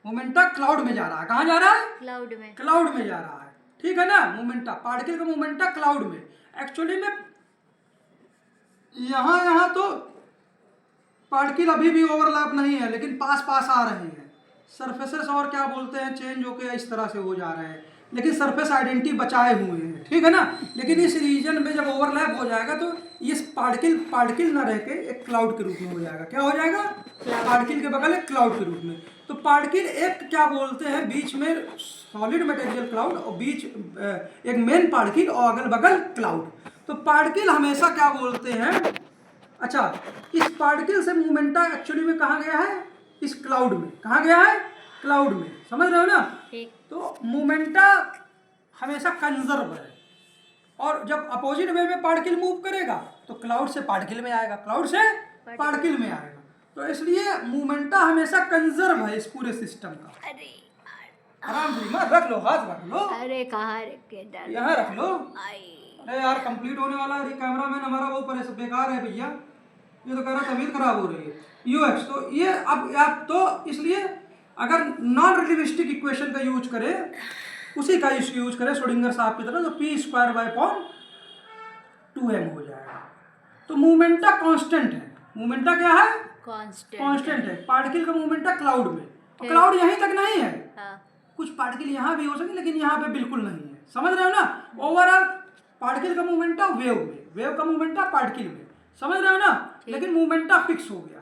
मोमेंटा क्लाउड में जा रहा है। कहाँ जा रहा है? क्लाउड में जा रहा है। ठीक है ना? मोमेंटा, पार्टिकल का मोमेंटा क्लाउड में। एक्चुअली में यहाँ तो पार्टिकल अभी भी ओवरलैप नहीं है, लेकिन पास आ रहे हैं सरफेसेस, और क्या बोलते हैं, चेंज होके इस तरह से हो जा रहे हैं, लेकिन सरफेस आइडेंटिटी बचाए हुए हैं। ठीक है ना? लेकिन इस रीजन में जब ओवरलैप हो जाएगा तो ये पार्टिकल ना रह के एक क्लाउड के रूप में हो जाएगा। क्या हो जाएगा? पार्टिकल के बगल एक क्लाउड के रूप में। तो पार्टिकल एक क्या बोलते हैं, बीच में सॉलिड मटेरियल क्लाउड और बीच एक मेन पार्टिकल और अगल बगल क्लाउड। तो पार्टिकल हमेशा क्या बोलते हैं, अच्छा, इस पार्टिकल से मोमेंटा एक्चुअली में कहाँ गया है? इस क्लाउड में। कहाँ गया है? क्लाउड में। समझ रहे हो ना? तो मोमेंटा हमेशा कंजर्व है, और जब अपोजिट वे में पार्टिकल मूव करेगा तो क्लाउड से पार्टिकल में आएगा, क्लाउड से पार्टिकल में आएगा। तो इसलिए मोमेंटा हमेशा कंजर्व है इस पूरे सिस्टम का। अरे आराम से मत रख लो, हाथ रख लो। अरे कहाँ रखे? यहाँ रख लो। अरे यार कंप्लीट होने वाला है, कैमरामैन हमारा वो ऊपर है, बेकार है भैया, ये तो कह रहा तबीयत खराब हो रही है। यूएक्स तो ये अब तो इसलिए अगर नॉन रिलेटिविस्टिक इक्वेशन का यूज करें, उसी का यूज करें श्रोडिंगर साहब की तरह, तो p²/2m हो जाएगा। तो मोमेंटा कांस्टेंट है। मोमेंटा क्या है? कांस्टेंट है। पार्टिकल का मोमेंटा क्लाउड में, और क्लाउड यहीं तक नहीं है। कुछ पार्टिकल यहाँ भी हो सके लेकिन यहाँ पे बिल्कुल नहीं है। समझ रहे हो ना? ओवरऑल पार्टिकल का मोमेंटा वेव में, वेव का मोमेंटा पार्टिकल में। समझ रहे हो ना? लेकिन मोमेंटा फिक्स हो गया।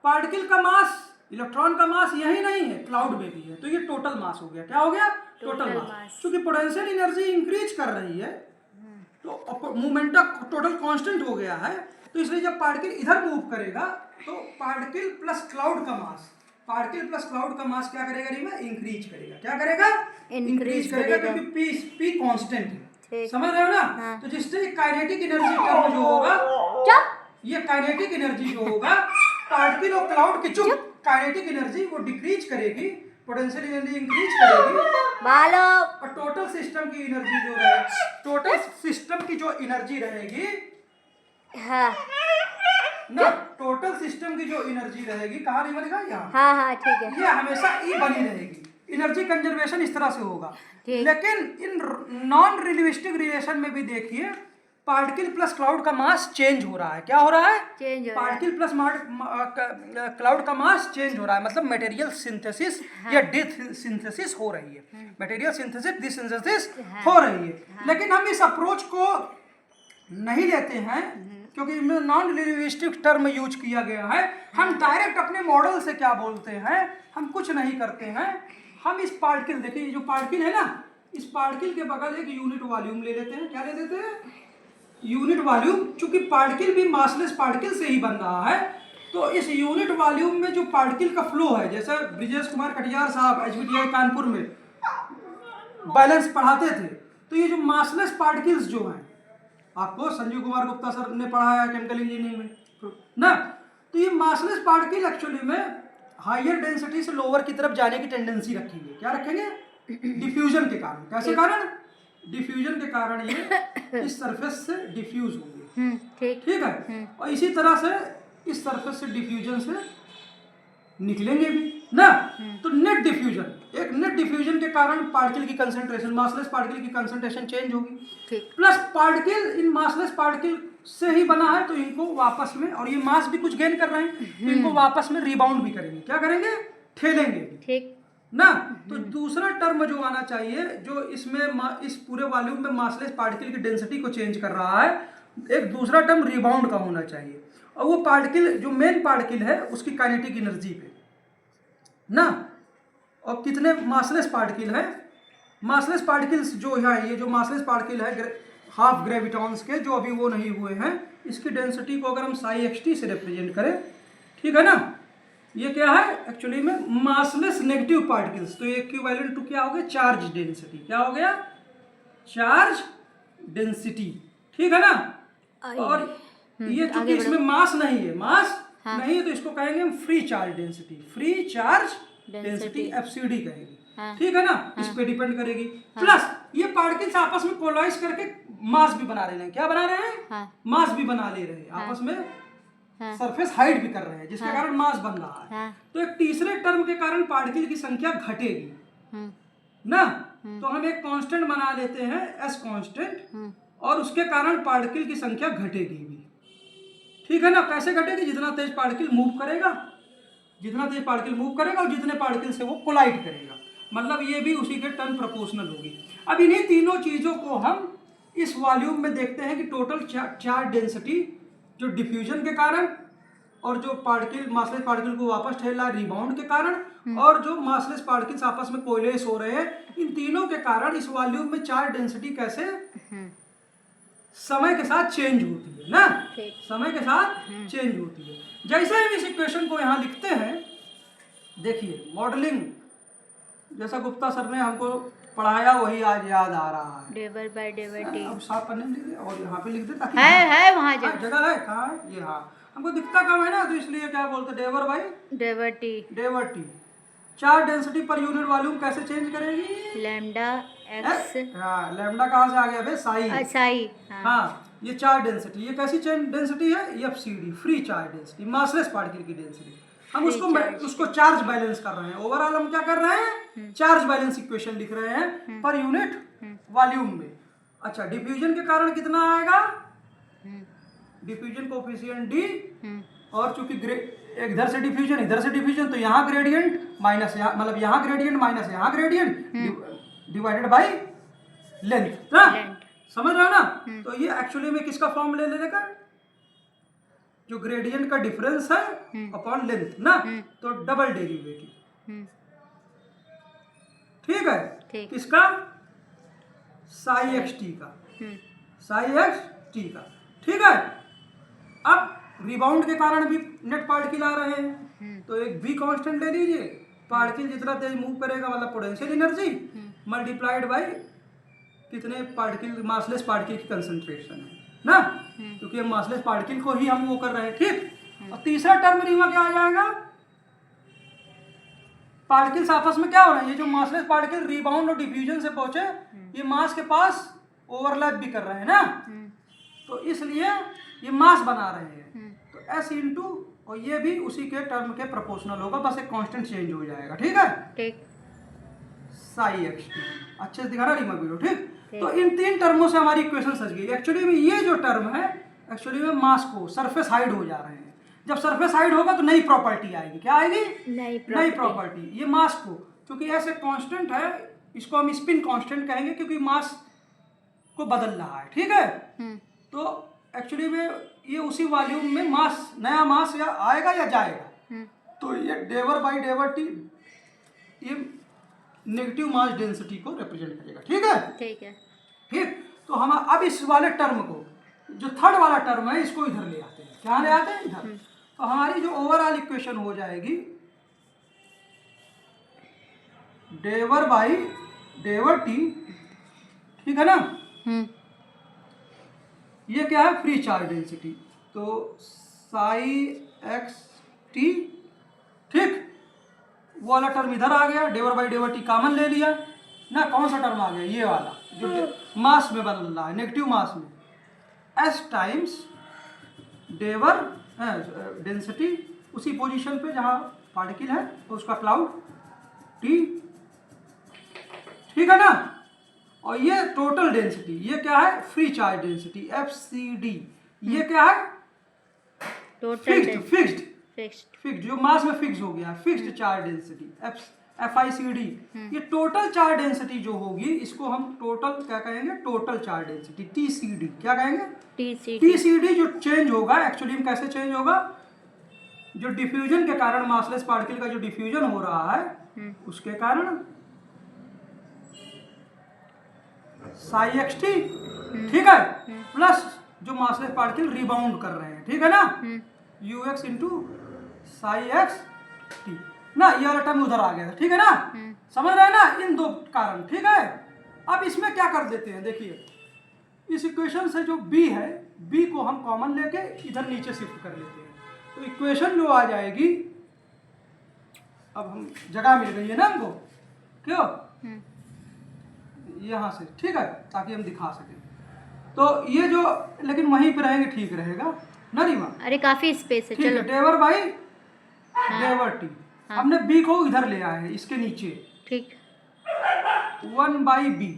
पार्टिकल का मास, इलेक्ट्रॉन का मास यही नहीं है, क्लाउड में भी है। तो ये टोटल मास हो गया। क्या हो गया? Total mass. क्योंकि पोटेंशियल एनर्जी इंक्रीज कर रही है तो मोमेंटम टोटल कांस्टेंट हो गया है, तो इसलिए जब पार्टिकल इधर मूव करेगा तो पार्टिकल प्लस क्लाउड का मास, पार्टिकल प्लस क्लाउड का मास क्या करेगा रीमा, इंक्रीज करेगा। क्या करेगा? इंक्रीज करेगा, क्योंकि पी कांस्टेंट है। समझ रहे हो ना? हाँ। तो जिससे काइनेटिक एनर्जी टर्म जो होगा, ये काइनेटिक एनर्जी जो होगा पार्टिकल और क्लाउड की काइनेटिक एनर्जी वो डिक्रीज करेगी, पोटेंशियल एनर्जी इंक्रीज करेगी और टोटल सिस्टम की एनर्जी जो रहेगी, टोटल सिस्टम की जो एनर्जी रहेगी ना, टोटल सिस्टम की जो एनर्जी रहेगी, कहाँ नहीं बनेगा यहाँ, हाँ ठीक है, ये हमेशा ई बनी रहेगी। एनर्जी कंजर्वेशन इस तरह से होगा। लेकिन इन नॉन रिलेटिविस्टिक रिलेशन में भी देखिए पार्टिकल प्लस क्लाउड का मास चेंज हो रहा है। क्या हो रहा है? चेंज हो रहा है। पार्टिकल प्लस क्लाउड का मास चेंज हो रहा है, मतलब मटेरियल सिंथेसिस या डिसिंथेसिस हो रही है। मटेरियल सिंथेसिस डिसिंथेसिस हो रही है। लेकिन हम इस अप्रोच को नहीं लेते हैं क्योंकि इसमें नॉन रिलेटिविस्टिक टर्म यूज किया गया है। हम डायरेक्ट अपने मॉडल से क्या बोलते हैं, हम कुछ नहीं करते हैं। हम इस पार्टिकल, देखिए जो पार्टिकल है ना, इस पार्टिकल के बगल एक यूनिट वॉल्यूम ले लेते हैं। क्या ले लेते हैं? Unit volume. चूंकि पार्टिकल भी मासलेस पार्टिकल से ही बन रहा है, तो इस यूनिट वॉल्यूम में जो पार्टिकल का फ्लो है, जैसे ब्रिजेश कुमार कटियार साहब HBTI कानपुर में बैलेंस पढ़ाते थे, तो ये जो मासलेस पार्टिकल्स जो हैं, आपको संजीव कुमार गुप्ता सर ने पढ़ाया है केमिकल इंजीनियरिंग में ना, तो ये मासलेस पार्टिकल एक्चुअली में हायर डेंसिटी से लोअर की तरफ जाने की टेंडेंसी रखेंगे। क्या रखेंगे? डिफ्यूजन के कारण। कैसे कारण? डिफ्यूजन के कारण ये इस सरफेस से डिफ्यूज होंगे। ठीक है। और इसी तरह से इस सरफेस से डिफ्यूजन से निकलेंगे भी ना। तो नेट डिफ्यूजन, एक नेट डिफ्यूजन के कारण पार्टिकल की कंसंट्रेशन, मासलेस पार्टिकल की कंसंट्रेशन चेंज होगी। Plus particle in massless particle से ही बना है, तो इनको वापस में, और ये मास भी कुछ गेन कर रहे हैं, तो इनको वापस में रिबाउंड भी करेंगे। क्या करेंगे? ठेलेंगे भी। ठीक ना। तो दूसरा टर्म जो आना चाहिए, जो इसमें इस पूरे वॉल्यूम में मासलेस पार्टिकल की डेंसिटी को चेंज कर रहा है, एक दूसरा टर्म रिबाउंड का होना चाहिए। और वो पार्टिकल जो मेन पार्टिकल है उसकी काइनेटिक एनर्जी पे ना। और कितने मासलेस पार्टिकल है? मासलेस पार्टिकल्स जो है, ये जो मासलेस पार्टिकल है हाफ ग्रेविटॉन्स के, जो अभी वो नहीं हुए हैं, इसकी डेंसिटी को अगर हम साई xt से रिप्रेजेंट करें, ठीक है ना, ये क्या है एक्चुअली में? Massless negative particles. तो ये इक्विवेलेंट टू क्या हो गया? Charge density. क्या हो गया? Charge density. ठीक है ना। और ये चूंकि इसमें मास नहीं है, मास नहीं है, तो इसको कहेंगे हम free charge density. Free charge density FCD कहेंगे। ठीक है ना। इस पे डिपेंड करेगी। प्लस ये पार्टिकल्स आपस में कोलाइज करके मास भी बना रहे हैं। क्या बना रहे हैं? मास भी बना ले रहे हैं आपस में, सरफेस हाइड भी कर रहे हैं, जिसके कारण मास बन रहा है। तो एक तीसरे टर्म के कारण पार्टिकल की संख्या घटेगी ना। तो हम एक कांस्टेंट बना लेते हैं S कांस्टेंट, और उसके कारण पार्टिकल की संख्या घटेगी भी। ठीक है ना। कैसे घटेगी? जितना तेज पार्टिकल मूव करेगा, जितना तेज पार्टिकल मूव करेगा और जितने पार्टिकल से वो कोलाइड करेगा, मतलब ये भी उसी के टर्म प्रोपोर्शनल होगी। अब इन्हीं तीनों चीजों को हम इस वॉल्यूम में देखते हैं कि टोटल चार्ज डेंसिटी जो डिफ्यूजन के कारण, और जो पार्टिकल मासलेस पार्टिकल को वापस ठेल रहा है रिबाउंड के कारण, और जो मासलेस पार्टिकल्स आपस में कोलेस हो रहे हैं, इन तीनों के कारण इस वॉल्यूम में चार्ज डेंसिटी कैसे समय के साथ चेंज होती है ना। समय के साथ चेंज होती है। जैसे हम इस इक्वेशन को यहाँ लिखते हैं, देखिए मॉडलिंग जैसा गुप्ता सर ने हमको पढ़ाया वही आज याद आ रहा है। डेवर बाय डेवर टी। अब साफ पन्ने में लिख दे और यहाँ पे लिख दे, ताकि है वहाँ जगह है। कहाँ है ये? हाँ, हमको दिखता कम है ना, तो इसलिए क्या बोलते, डेवर बाय डेवर टी। डेवर T. Charge density per unit volume कैसे चेंज करेगी? Lambda X. हाँ, लैम्डा कहाँ से आ गया भाई? साई। साई। हाँ, ये चार्ज डेंसिटी, ये कैसी डेंसिटी है? FCD, free charge density, massless particle की डेंसिटी। हम उसको चार्ज बैलेंस कर रहे हैं। ओवरऑल हम क्या कर रहे हैं? चार्ज बैलेंस इक्वेशन लिख रहे हैं पर यूनिट वॉल्यूम में। अच्छा, डिफ्यूजन के कारण कितना आएगा? डिफ्यूजन कोएफिशिएंट D, और चूंकि इधर से डिफ्यूजन, तो यहाँ ग्रेडियंट माइनस यहाँ, मतलब यहाँ ग्रेडियंट माइनस यहाँ ग्रेडियंट डिवाइडेड बाय लेंथ ना। समझ रहे हो ना। तो ये एक्चुअली में किसका फॉर्म ले लेगा? जो ग्रेडियंट का डिफरेंस है अपॉन लेंथ ना, तो डबल डेरिवेटिव। ठीक है। किसका? साई xt का। साई एक्स टी का। ठीक है, अब रिबाउंड के कारण भी नेट पार्टिकल आ रहे हैं, तो एक v कांस्टेंट ले लीजिए, पार्टिकल जितना तेज मूव करेगा मतलब पोटेंशियल एनर्जी मल्टीप्लाइड बाय कितने पार्टिकल, मासलेस पार्टिकल की कंसंट्रेशन है ना, क्योंकि हम मासलेस पार्टिकल को ही हम वो कर रहे हैं। ठीक, और तीसरा टर्म रीमा क्या आ जाएगा, पार्टिकल्स आपस में क्या हो रहे हैं, ये जो मासलेस पार्टिकल रिबाउंड और डिफ्यूजन से पहुंचे ये मास के पास ओवरलैप भी कर रहे हैं ना, तो इसलिए ये मास बना रहे हैं, तो s इंटू और ये भी उसी के टर्म के प्रोपोर्शनल होगा, बस एक कांस्टेंट चेंज हो जाएगा। ठीक है, ठीक, साई एक्स टी अच्छे से दिखा रहा रीमा वीडियो। ठीक, तो इन तीन टर्मों से हमारी इक्वेशन सज गई। एक्चुअली में ये जो टर्म है एक्चुअली में मास को सरफेस हाइड हो जा रहे हैं, जब सरफेस हाइड होगा तो नई प्रॉपर्टी आएगी, क्या आएगी, नई प्रॉपर्टी। ये मास को क्योंकि ऐसे कांस्टेंट है, इसको हम स्पिन कांस्टेंट कहेंगे क्योंकि मास को बदल रहा है। ठीक है, तो एक्चुअली में ये उसी वॉल्यूम में मास, नया मास या आएगा या जाएगा, तो ये डेवर बाई डेवर टी ये नेगेटिव मास डेंसिटी को रिप्रेजेंट करेगा। ठीक है, ठीक है, ठीक, तो हम अब इस वाले टर्म को, जो थर्ड वाला टर्म है, इसको इधर ले आते हैं। क्या ले आते हैं, इधर। तो हमारी जो ओवरऑल इक्वेशन हो जाएगी डेवर बाई डेवर टी, ठीक है ना, ये क्या है, फ्री चार्ज डेंसिटी, तो साई एक्स टी। ठीक, वो वाला टर्म इधर आ गया, डेवर बाई डेवर टी कॉमन ले लिया ना, कौन सा टर्म आ गया, ये वाला जो मास में बदल रहा है, नेगेटिव मास में, एस टाइम्स डेवर डेंसिटी उसी पोजीशन पे जहाँ पार्टिकल है तो उसका क्लाउड टी। ठीक है ना, और ये टोटल डेंसिटी, ये क्या है, free charge density F C D, ये क्या है, फिक्स्ड जो मास में फिक्स हो गया, fixed charge density F I C D. ये टोटल चार्ज डेंसिटी जो होगी इसको हम टोटल क्या कहेंगे, total charge density T C D, क्या कहेंगे, टी सी डी। जो चेंज होगा एक्चुअली में कैसे चेंज होगा, जो डिफ्यूजन के कारण, मासलेस पार्टिकल का जो डिफ्यूजन हो रहा है उसके कारण साई एक्स टी। ठीक है, प्लस जो मासलेस पार्टिकल रिबाउंड कर रहे हैं, ठीक है ना, you X into psi X T ना, ये वाला टर्म उधर आ गया था। ठीक है ना, समझ रहे हैं ना, इन दो कारण। ठीक है, अब इसमें क्या कर देते हैं, देखिए इस इक्वेशन से जो b है, b को हम कॉमन लेके इधर नीचे शिफ्ट कर लेते हैं, तो इक्वेशन जो आ जाएगी, अब हम जगह मिल गई है ना हमको, क्यों, यहाँ से। ठीक है, ताकि हम दिखा सकें, तो ये जो, लेकिन वहीं पे रहेंगे ठीक रहेगा ना रीमा। अरे काफी स्पेस है, चलो। डेवर बाई डेवर टी, हमने b को इधर ले आए हैं इसके नीचे, ठीक, 1 बाई बी।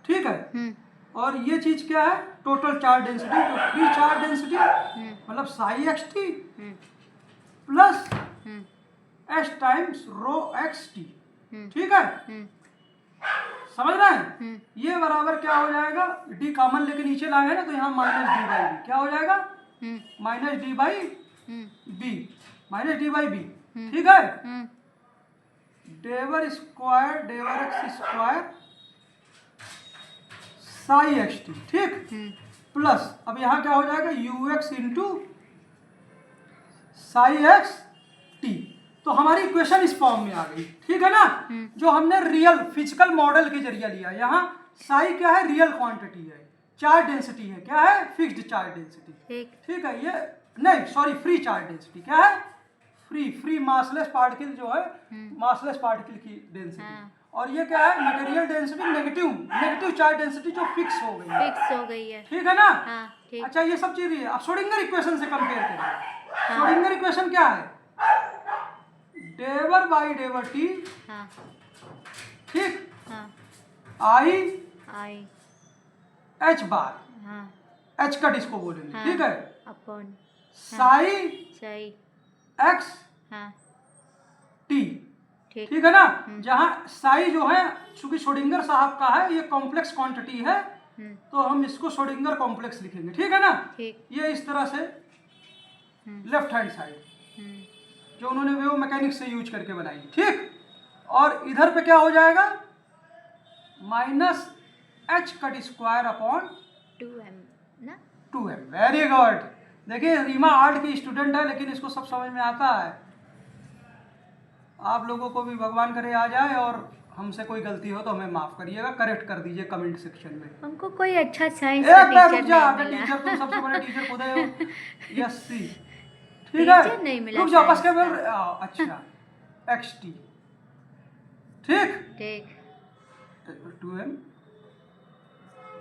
ठीक है, और ये चीज क्या है, टोटल चार्ज डेंसिटी, जो फ्री चार्ज डेंसिटी मतलब psi X T plus S times rho X T. ठीक है, समझ रहे हैं, ये बराबर क्या हो जाएगा, डी कॉमन लेके नीचे लाए हैं ना, तो यहाँ माइनस डी बाई बी, क्या हो जाएगा, minus D by B, minus D by B. ठीक है, डेवर स्क्वायर डेवर X square psi X T. ठीक, प्लस अब यहाँ क्या हो जाएगा, U X into psi X T. तो हमारी इक्वेशन इस फॉर्म में आ गई। ठीक है ना, जो हमने रियल फिजिकल मॉडल के जरिए लिया, यहाँ साई क्या है, रियल क्वांटिटी है, चार्ज डेंसिटी है, क्या है, फिक्स्ड चार्ज डेंसिटी। ठीक है, ये नहीं सॉरी, फ्री चार्ज डेंसिटी, क्या है, फ्री मासलेस पार्टिकल जो है, मासलेस पार्टिकल की डेंसिटी। और ये क्या है, material density, negative charge density जो फिक्स हो गई है। ठीक है ना, ठीक। अच्छा, ये सब चीज है। अब श्रोडिंगर इक्वेशन से कंपेयर करें, श्रोडिंगर इक्वेशन क्या है, डेवर बाई डेवर टी। ठीक, I H bar, H cut इसको बोलेंगे। ठीक है, अपॉन साई एक्स टी। ठीक है ना, जहाँ साई जो है चूंकि श्रोडिंगर साहब का है, ये कॉम्प्लेक्स क्वांटिटी है, तो हम इसको श्रोडिंगर कॉम्प्लेक्स लिखेंगे। ठीक है ना, ये इस तरह से लेफ्ट हैंड साइड जो उन्होंने वेव मैकेनिक्स से यूज करके बनाई। ठीक, और इधर पे क्या हो जाएगा, minus H cut square upon 2m ना? 2m। Very good. देखिए रीमा आर्ट की स्टूडेंट है लेकिन इसको सब समझ में आता है। आप लोगों को भी भगवान करे आ जाए, और हमसे कोई गलती हो तो हमें माफ़ करिएगा, करेक्ट कर दीजिए कमेंट सेक्शन में। हमको कोई अच्छा साइंस का एक बार रुक टीचर जा, नहीं आपके मिला। टीचर, तुम सबसे बड़े टीचर खुद हो। यस सी, ठीक है, टीचर नहीं मिला रुक जाओ बस साइंस के का। अच्छा XT, ठीक, ठीक। 2m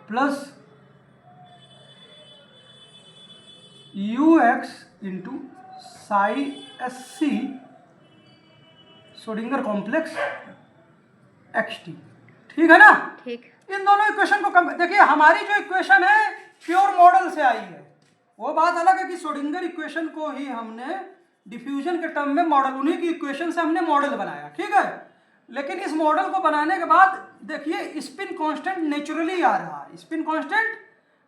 plus ux into Sai SC Schrodinger complex XT, ठीक है ना? ठीक। इन दोनों इक्वेशन को देखिए, हमारी जो इक्वेशन है प्योर मॉडल से आई है। वो बात अलग है कि श्रोडिंगर इक्वेशन को ही हमने डिफ्यूजन के टर्म में मॉडल, उन्हीं की इक्वेशन से हमने मॉडल बनाया, ठीक है। लेकिन इस मॉडल को बनाने के बाद देखिए स्पिन कांस्टेंट नेचुरली आ रहा है, स्पिन कांस्टेंट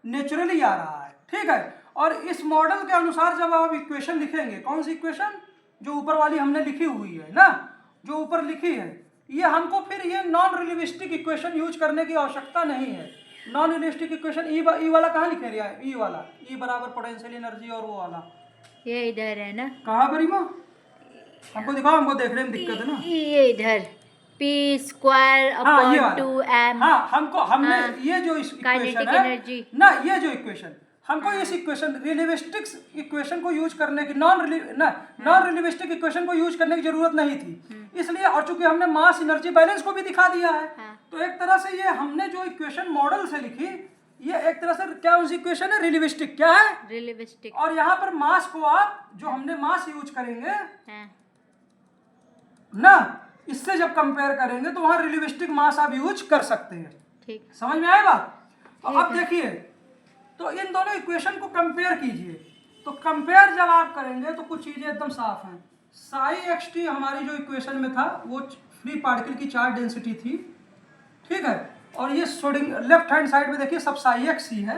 नेचुरली आ रहा है, ठीक है। और इस मॉडल के अनुसार जब आप इक्वेशन लिखेंगे, कौन सी इक्वेशन? जो ऊपर वाली हमने लिखी हुई है ना, जो ऊपर लिखी है, ये हमको फिर ये नॉन रिलेटिविस्टिक इक्वेशन यूज करने की आवश्यकता नहीं है। नॉन रिलेटिविस्टिक इक्वेशन ई वाला कहाँ लिखे रहा है? ई वाला, ई बराबर पोटेंशियल एनर्जी, और वो वाला ये इधर है ना? कहाँ पर? हमको दिखाओ, हमको देखने में दिक्कत है ना। ये इधर p² हाँ, ये अपॉन वाला। 2m। हाँ, हमने हाँ, ये जो इक्वेशन काइनेटिक है एनर्जी ना, ये जो इक्वेशन हमको इस इक्वेशन रिलेटिविस्टिक्स इक्वेशन को यूज करने की, नॉन रिलेटिविस्टिक इक्वेशन को यूज करने की जरूरत नहीं थी, इसलिए। और चूंकि हमने मास एनर्जी बैलेंस को भी दिखा दिया है, तो एक तरह से ये हमने जो इक्वेशन मॉडल से लिखी, ये एक तरह से क्या उस इक्वेशन है? रिलेटिविस्टिक। क्या है? रिलेटिविस्टिक। और यहाँ पर मास को आप जो हमने मास यूज करेंगे ना, इससे जब कंपेयर करेंगे तो वहां रिलेटिविस्टिक मास आप यूज कर सकते हैं। ठीक, समझ में आया बात? तो अब देखिए, तो इन दोनों इक्वेशन को कंपेयर कीजिए। तो कंपेयर जब आप करेंगे तो कुछ चीजें एकदम साफ हैं। साई XT हमारी जो इक्वेशन में था वो फ्री पार्टिकल की चार्ज डेंसिटी थी, ठीक है। और ये लेफ्ट हैंड साइड में देखिए सब साई x ही है,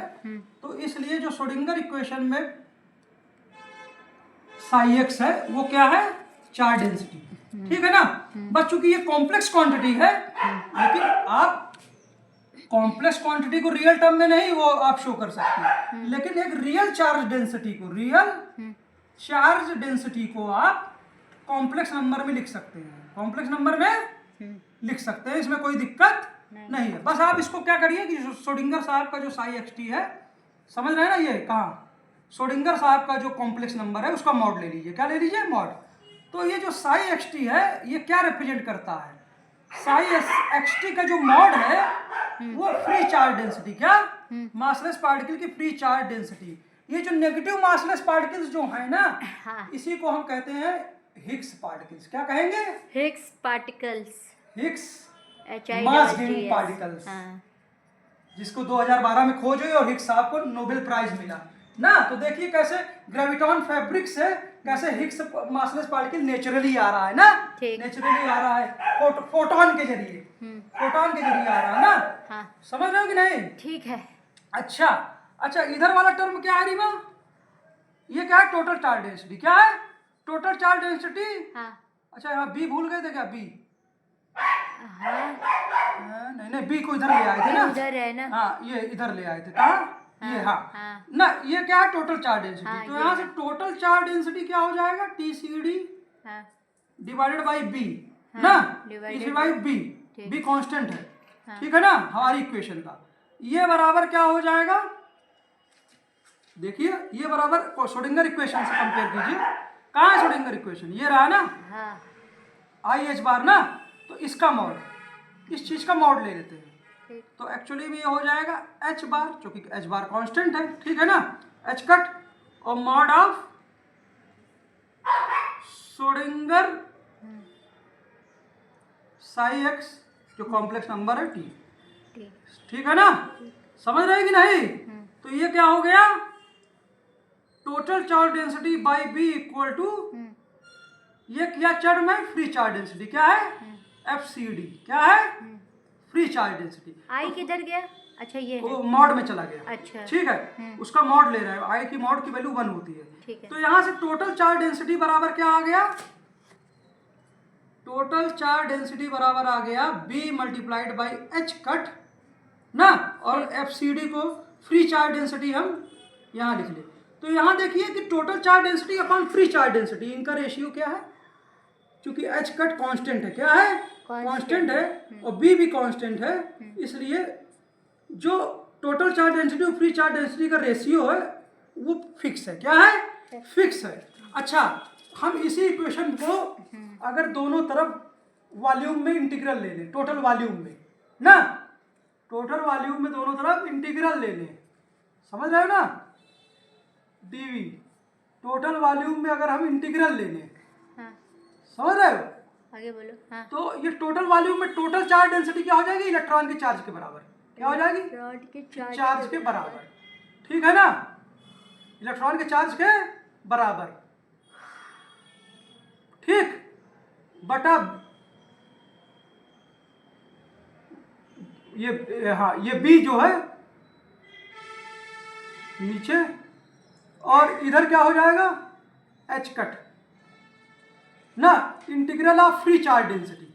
तो इसलिए जो श्रोडिंगर इक्वेशन में साई x है वो क्या है? चार्ज डेंसिटी, ठीक है ना। बस चूंकि ये कॉम्प्लेक्स क्वांटिटी है, लेकिन आप कॉम्प्लेक्स क्वांटिटी को रियल टर्म में नहीं वो आप शो कर सकते हैं, लेकिन एक रियल चार्ज डेंसिटी को आप कॉम्प्लेक्स नंबर में लिख सकते हैं, कॉम्प्लेक्स नंबर में लिख सकते हैं, इसमें कोई दिक्कत नहीं है। बस आप इसको क्या करिए कि श्रोडिंगर साहब का जो साई XT है, समझ रहे हैं ना, ये कहाँ श्रोडिंगर साहब का जो कॉम्प्लेक्स नंबर है उसका मॉड ले लीजिए। क्या ले लीजिए? मॉड। तो ये जो साई XT है ये क्या रिप्रेजेंट करता है? साई XT का जो मॉड है वो फ्री चार्ज डेंसिटी, क्या? मासलेस पार्टिकल की फ्री चार्ज डेंसिटी। ये जो नेगेटिव मासलेस पार्टिकल्स जो है ना, इसी को हम कहते हैं हिग्स पार्टिकल्स। क्या कहेंगे? हिग्स पार्टिकल्स, हिग्स मास गिविंग पार्टिकल्स, जिसको 2012 में खोज हुई और हिग्स साहब को नोबेल प्राइज मिला ना। तो देखिए कैसे ग्रेविटॉन फैब्रिक से कैसे हिग्स मासलेस पार्टिकल नेचुरली आ रहा है ना, नेचुरली आ रहा है, फोटोन के जरिए, फोटोन के जरिए आ रहा है ना। समझ रहे हो कि नहीं? ठीक है। अच्छा, इधर वाला टर्म क्या है रीमा? ये क्या है? Total charge density. क्या है? Total charge density. अच्छा, यहाँ बी भूल गए थे क्या? बी नहीं, बी को इधर ले आए थे ना, इधर है ना। हाँ, ये इधर ले आए थे। कहाँ? ये ना, ये क्या है? Total charge density. तो यहाँ से टोटल चार्ज डेंसिटी क्या हो जाएगा? TCD डिवाइडेड बाई बी ना, TCD by B. B constant है, ठीक है ना, हमारी इक्वेशन का। ये बराबर क्या हो जाएगा? देखिए, ये बराबर श्रोडिंगर इक्वेशन से कंपेयर कीजिए। कहाँ है श्रोडिंगर इक्वेशन? ये रहा ना, IH बार ना। तो इसका मॉड, इस चीज का मॉड ले लेते हैं, तो एक्चुअली में ये हो जाएगा H बार, क्योंकि H बार कांस्टेंट है, ठीक है ना, H कट और mod of Schrodinger Sai x जो कॉम्प्लेक्स नंबर है T, ठीक है ना। समझ रहे कि नहीं? तो ये क्या हो गया? Total charge density by B equal to, ये क्या टर्म है? Free charge density. क्या है? FCD। क्या है? Free charge density. आई किधर गया? अच्छा, ये वो मॉड में चला गया। अच्छा, ठीक है, उसका मॉड ले रहा है। आई की मॉड की वैल्यू 1 होती है, ठीक है। तो यहाँ से टोटल चार्ज डेंसिटी बराबर क्या आ गया? टोटल चार्ज डेंसिटी बराबर आ गया B multiplied by H cut ना, और FCD को फ्री चार्ज डेंसिटी हम यहाँ लिख लें। तो यहाँ देखिए कि total charge density upon free charge density, इनका रेशियो क्या है, क्योंकि एच कट कांस्टेंट है, क्या है, कांस्टेंट है, और बी भी कांस्टेंट है, इसलिए जो टोटल चार्ज डेंसिटी और फ्री चार्ज डेंसिटी का रेशियो है वो फिक्स है, क्या है, फिक्स है। अच्छा, हम इसी इक्वेशन को अगर दोनों तरफ वॉल्यूम में इंटीग्रल ले लें, टोटल वॉल्यूम में ना, टोटल वॉल्यूम में दोनों तरफ इंटीग्रल ले लें, समझ रहे हो ना, डीवी टोटल वॉल्यूम में अगर हम इंटीग्रल ले लें, हाँ, समझ रहे हो, आगे बोलो। हाँ, तो ये टोटल वॉल्यूम में टोटल चार्ज डेंसिटी क्या हो जाएगी, इलेक्ट्रॉन के चार्ज के बराबर, क्या हो जाएगी, रॉड के चार्ज के बराबर, ठीक है ना, इलेक्ट्रॉन के चार्ज के बराबर, ठीक, बटा ये, हाँ ये बी जो है नीचे, और इधर क्या हो जाएगा, एच कट ना, integral of free charge density,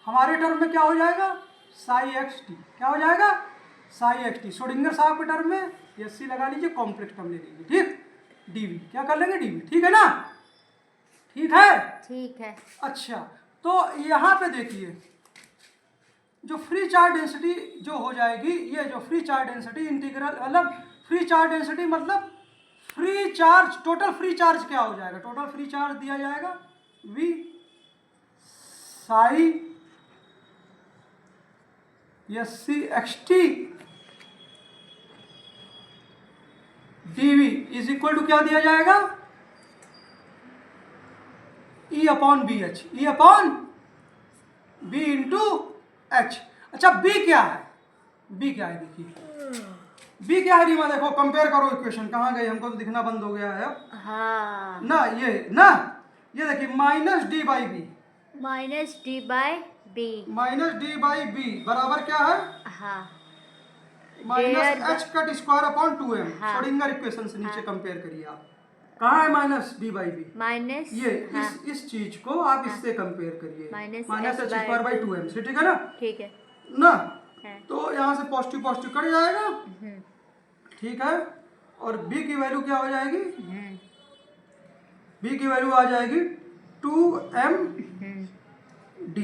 हमारे टर्म में क्या हो जाएगा, साई एक्स टी, क्या हो जाएगा, साई एक्स टी, श्रोडिंगर साहब के टर्म में एस सी लगा लीजिए, कॉम्प्लेक्स टर्म ले लीजिए, ठीक, डीवी क्या कर लेंगे, डीवी, ठीक है ना, ठीक है, ठीक है। अच्छा, तो यहाँ पे देखिए जो फ्री चार्ज डेंसिटी जो हो जाएगी, ये जो फ्री चार्ज डेंसिटी इंटीग्रल, मतलब फ्री चार्ज डेंसिटी मतलब free charge, total free charge क्या हो जाएगा, टोटल फ्री चार्ज दिया जाएगा V psi S C X T DV is equal to क्या दिया जाएगा, E upon B H, E upon B into H. अच्छा, बी क्या है, बी क्या है, देखिए बी क्या है रीमा, देखो कंपेयर करो इक्वेशन, कहाँ गई, हमको तो दिखना बंद हो गया है अब, हाँ, ना ये ना, ये देखिए minus D by B, minus D by B, minus D by B बराबर क्या है, हाँ, minus H cut square upon 2m, हाँ, श्रोडिंगर इक्वेशन से नीचे कंपेयर करिए आप, कहाँ है minus D by B, minus ये हाँ, इस चीज को आप इससे कंपेयर करिए, minus H by square by 2m से, ठीक है ना, ठीक है ना, है। तो यहाँ से पॉजिटिव पॉजिटिव कट जाएगा, ठीक है, और b की वैल्यू क्या हो जाएगी, b की वैल्यू आ जाएगी 2md,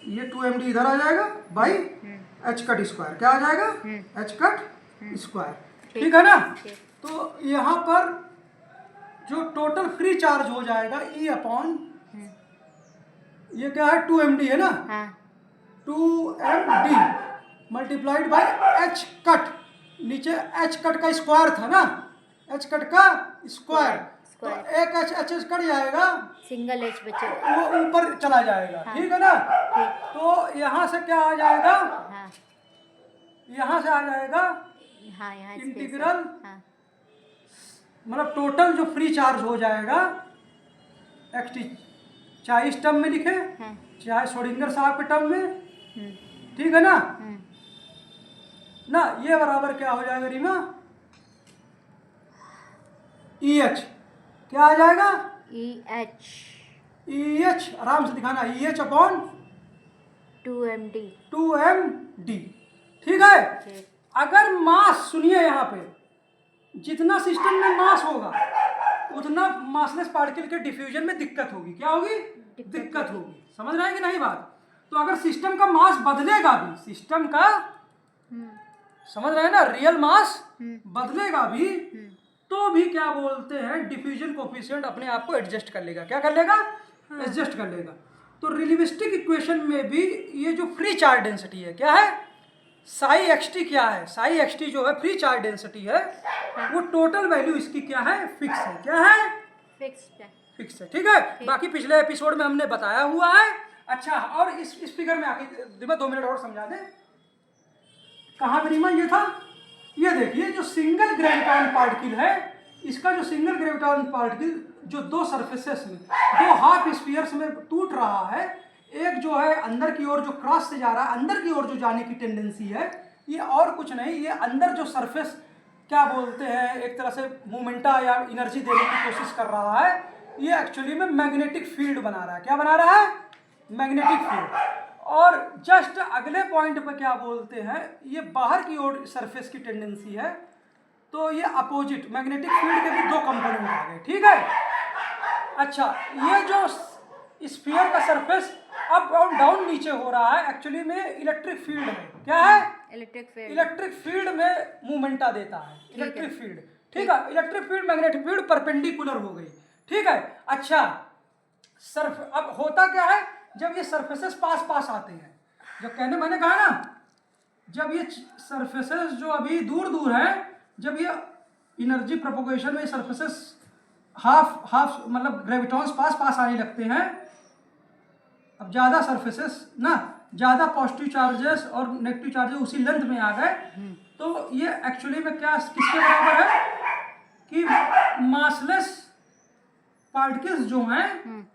ये 2md इधर आ जाएगा बाई एच कट स्क्वायर, क्या आ जाएगा, एच कट स्क्वायर, ठीक है ना, तो यहाँ पर जो टोटल फ्री चार्ज हो जाएगा ई अपॉन, ये क्या है 2md है ना, हाँ, 2md multiplied by H cut, नीचे एच कट का स्क्वायर था ना, एच कट का स्क्वायर, तो एक एच कट जाएगा, सिंगल एच बचेगा, वो ऊपर चला जाएगा, ठीक है ना, तो यहाँ से क्या आ जाएगा, हाँ, यहाँ से आ जाएगा हाँ, यहाँ इंटीग्रल, हाँ, मतलब टोटल जो फ्री चार्ज हो जाएगा एक्स टी, चाहे इस टर्म में लिखे, हाँ, चाहे श्रोडिंगर साहब के टर्म में, ठीक है ना, ना, ये बराबर क्या हो जाएगा रीमा, ई एच, क्या आ जाएगा, ई एच, ई एच आराम से दिखाना, E H upon 2md, 2md, ठीक है। अगर मास, सुनिए यहाँ पे, जितना सिस्टम में मास होगा उतना मासलेस पार्टिकल के डिफ्यूजन में दिक्कत होगी, क्या होगी, दिक्कत होगी, समझ रहे हैं कि नहीं बात, तो अगर सिस्टम का मास बदलेगा भी, सिस्टम का, समझ रहे हैं ना, रियल मास बदलेगा भी, तो भी क्या बोलते हैं, डिफ्यूजन कोफिशिएंट अपने आप को एडजस्ट कर लेगा, क्या कर लेगा, एडजस्ट कर लेगा। तो रिलेटिविस्टिक इक्वेशन में भी ये जो फ्री चार्ज डेंसिटी है क्या है, साई एक्स टी क्या है, साई एक्स टी जो है फ्री चार्ज डेंसिटी है, वो टोटल वैल्यू इसकी क्या है, फिक्स है, क्या है, फिक्स है, ठीक है, बाकी पिछले एपिसोड में हमने बताया हुआ है। अच्छा, और इस फिगर में आके 2 मिनट और समझा दे, कहाँ पे रीमा ये था, ये देखिए जो सिंगल ग्रेविटॉन पार्टिकल है, इसका जो सिंगल ग्रेविटॉन पार्टिकल जो दो सरफेसेस में, दो हाफ स्फीयर्स में टूट रहा है, एक जो है अंदर की ओर जो क्रॉस से जा रहा है, अंदर की ओर जो जाने की टेंडेंसी है, ये और कुछ नहीं, ये अंदर जो सरफेस क्या बोलते हैं, एक तरह से मोमेंटा या एनर्जी देने की कोशिश कर रहा है, ये एक्चुअली में मैग्नेटिक फील्ड बना रहा है, क्या बना रहा है, मैग्नेटिक फील्ड। और जस्ट अगले पॉइंट पर क्या बोलते हैं, ये बाहर की ओर सरफेस की टेंडेंसी है, तो ये अपोजिट मैग्नेटिक फील्ड के भी दो कंपोनेंट आ गए, ठीक है। अच्छा, ये जो स्फीयर का सरफेस अप और डाउन नीचे हो रहा है, एक्चुअली में इलेक्ट्रिक फील्ड है। क्या है? Electric field. इलेक्ट्रिक फील्ड में मूवमेंटा देता है इलेक्ट्रिक है। फील्ड, ठीक है। Electric field magnetic field perpendicular हो गई, ठीक है। अच्छा, अब होता क्या है, जब ये सरफेसेस पास पास आते हैं, जब कहने मैंने कहा ना, जब ये सरफेसेस जो अभी दूर दूर हैं, जब ये एनर्जी प्रोपोगेशन में सरफेसेस हाफ मतलब ग्रेविटॉन्स पास पास आने लगते हैं, अब ज़्यादा सरफेसेस ना, ज़्यादा पॉजिटिव चार्जेस और नेगेटिव चार्जेस उसी लेंथ में आ गए, तो ये एक्चुअली में क्या किसके बराबर है कि मासलेस पार्टिकल्स जो हैं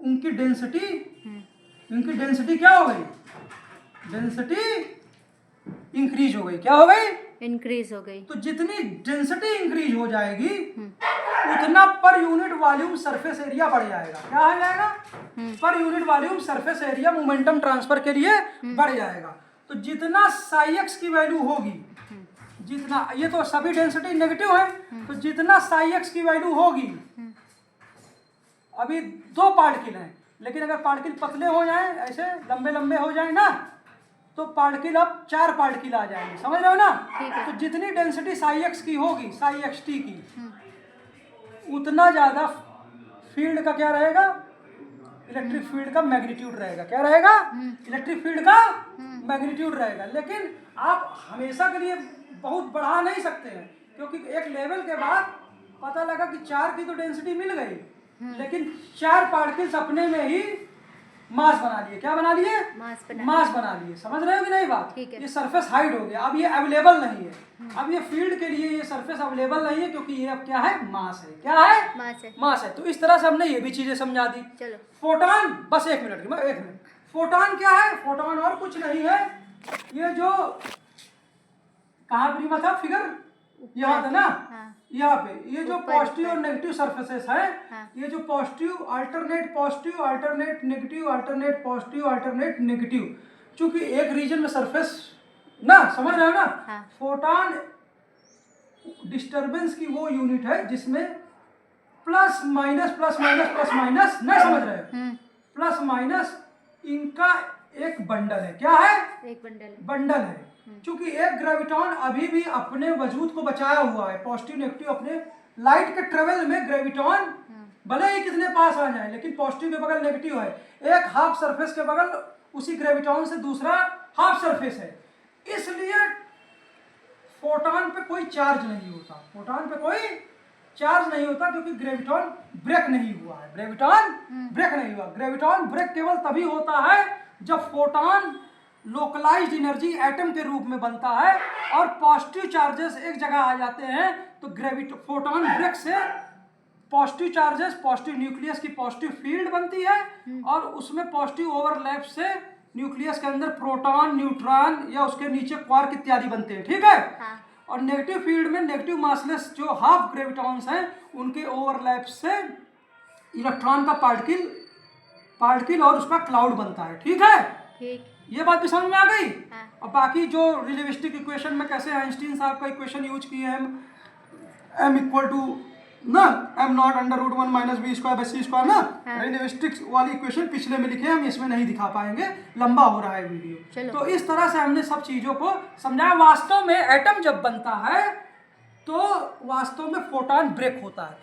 उनकी डेंसिटी क्या हो गई? डेंसिटी इंक्रीज हो गई। क्या हो गई? इंक्रीज हो गई। तो जितनी डेंसिटी इंक्रीज हो जाएगी उतना पर यूनिट वॉल्यूम सरफेस एरिया बढ़ जाएगा। क्या आ जाएगा? पर unit volume surface area momentum transfer के लिए बढ़ जाएगा। तो जितना साई एक्स की वैल्यू होगी, जितना, ये तो सभी डेंसिटी नेगेटिव है, तो जितना साई एक्स की वैल्यू होगी, अभी दो पार्टिकल हैं, लेकिन अगर पार्टिकल पतले हो जाएं, ऐसे लंबे लंबे हो जाएं ना, तो पार्टिकल अब 4 पार्टिकल आ जाएंगे, समझ रहे हो ना। तो जितनी डेंसिटी साई एक्स की होगी, साई एक्स टी की, उतना ज़्यादा फील्ड का क्या रहेगा? इलेक्ट्रिक फील्ड का मैग्नीट्यूड रहेगा। क्या रहेगा? इलेक्ट्रिक फील्ड का मैग्नीट्यूड रहेगा। लेकिन आप हमेशा के लिए बहुत बढ़ा नहीं सकते हैं, क्योंकि एक लेवल के बाद पता लगा कि 4 की तो डेंसिटी मिल गई, लेकिन 4 पार्टिकल्स अपने में ही मास बना लिए। क्या बना लिए? मास बना लिए। समझ रहे हो कि नहीं बात? ये सरफेस हाइड हो गया, अब ये अवेलेबल नहीं है। अब ये फील्ड के लिए ये सरफेस अवेलेबल नहीं है, क्योंकि ये अब क्या है? मास है। क्या है? मास है। तो इस तरह से हमने ये भी चीजें समझा दी। चलो, फोटॉन, बस एक मिनट, फोटॉन क्या है? फोटॉन और कुछ नहीं है, ये जो कहाँ पर लिखा था फिगर, यहाँ था ना, यहाँ पे ये जो पॉजिटिव और नेगेटिव सरफेसेस हैं, ये जो पॉजिटिव अल्टरनेट नेगेटिव, चूंकि एक रीजन में सरफेस ना, समझ रहे हो ना, फोटॉन डिस्टरबेंस की वो यूनिट है जिसमें प्लस माइनस नहीं समझ रहे हो, प्लस माइनस इनका एक बंडल है। क्या है? एक बंडल है। क्योंकि एक ग्रेविटॉन अभी भी अपने वजूद को बचाया हुआ है, पॉजिटिव नेगेटिव अपने लाइट के ट्रेवल में ग्रेविटॉन भले ही कितने पास आ जाए, लेकिन पॉजिटिव के बगल नेगेटिव है, एक हाफ सरफेस के बगल उसी ग्रेविटॉन से दूसरा हाफ सरफेस है, इसलिए फोटॉन पे कोई चार्ज नहीं होता। फोटॉन पे कोई चार्ज नहीं होता क्योंकि ग्रेविटॉन ब्रेक नहीं हुआ है। ग्रेविटॉन ब्रेक केवल तभी होता है जब फोटॉन लोकलाइज्ड एनर्जी एटम के रूप में बनता है और पॉजिटिव चार्जेस एक जगह आ जाते हैं, तो फोटॉन ब्रेक से पॉजिटिव चार्जेस, पॉजिटिव न्यूक्लियस की पॉजिटिव फील्ड बनती है और उसमें पॉजिटिव ओवरलैप से न्यूक्लियस के अंदर प्रोटॉन, न्यूट्रॉन या उसके नीचे क्वार्क इत्यादि बनते हैं, ठीक है। और नेगेटिव फील्ड में नेगेटिव मासलेस जो हाफ ग्रेविटॉन्स हैं, उनके ओवरलैप से इलेक्ट्रॉन का पार्टिकल और उसका क्लाउड बनता है, ठीक है। ये बात भी समझ में आ गई। और बाकी जो रिलेटिविस्टिक इक्वेशन में कैसे आइंस्टीन साहब का इक्वेशन यूज किए हैं, m इक्वल टू ना m0 √1 - v²/c² ना, रिलेटिविस्टिक वाली इक्वेशन पिछले में लिखे, हम इसमें नहीं दिखा पाएंगे, लंबा हो रहा है वीडियो। तो इस तरह से हमने सब चीजों को समझाया। वास्तव में एटम जब बनता है तो वास्तव में फोटॉन ब्रेक होता है,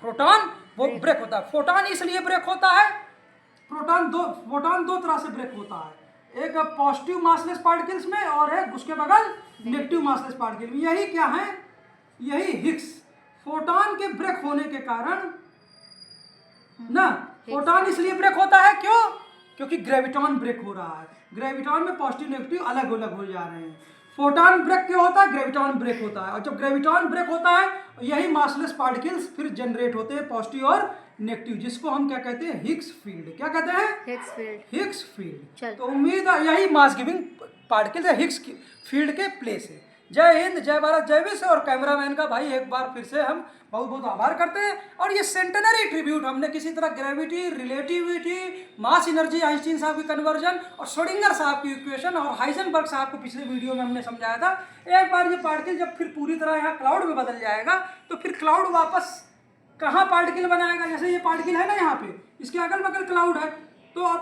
ब्रेक होता है। फोटॉन इसलिए ब्रेक होता है, फोटॉन दो तरह से ब्रेक होता है, एक पॉजिटिव मासलेस पार्टिकल्स में और एक उसके बगल नेगेटिव मासलेस पार्टिकल में। यही क्या है? यही हिग्स। फोटॉन के ब्रेक होने के कारण ना, फोटॉन इसलिए ब्रेक होता है, क्यों? क्योंकि ग्रेविटॉन ब्रेक हो रहा है, ग्रेविटॉन में पॉजिटिव नेगेटिव अलग अलग हो जा रहे हैं। फोटॉन ब्रेक क्यों होता है? ग्रेविटॉन ब्रेक होता है। और जब ग्रेविटॉन ब्रेक होता है, यही मासलेस पार्टिकल्स फिर जनरेट होते हैं, पॉजिटिव और नेगेटिव, जिसको हम क्या कहते हैं? Higgs field. क्या कहते हैं? Higgs field. तो उम्मीद है यही मास गिविंग पार्टिकल है, हिग्स फील्ड के प्लेस है। जय हिंद, जय भारत, जय विश्व। और कैमरामैन का भाई एक बार फिर से हम बहुत बहुत आभार करते हैं। और ये सेंटेनरी ट्रिब्यूट हमने किसी तरह gravity, relativity, mass energy, Einstein साहब की कन्वर्जन और श्रोडिंगर साहब की इक्वेशन और हाइजेनबर्ग साहब को पिछले वीडियो में हमने समझाया था। एक बार ये पार्टिकल जब फिर पूरी तरह यहाँ क्लाउड में बदल जाएगा तो फिर क्लाउड वापस कहाँ पार्टिकल बनाएगा। जैसे ये पार्टिकल है ना यहाँ पे, इसके अगल बगल क्लाउड है, तो अब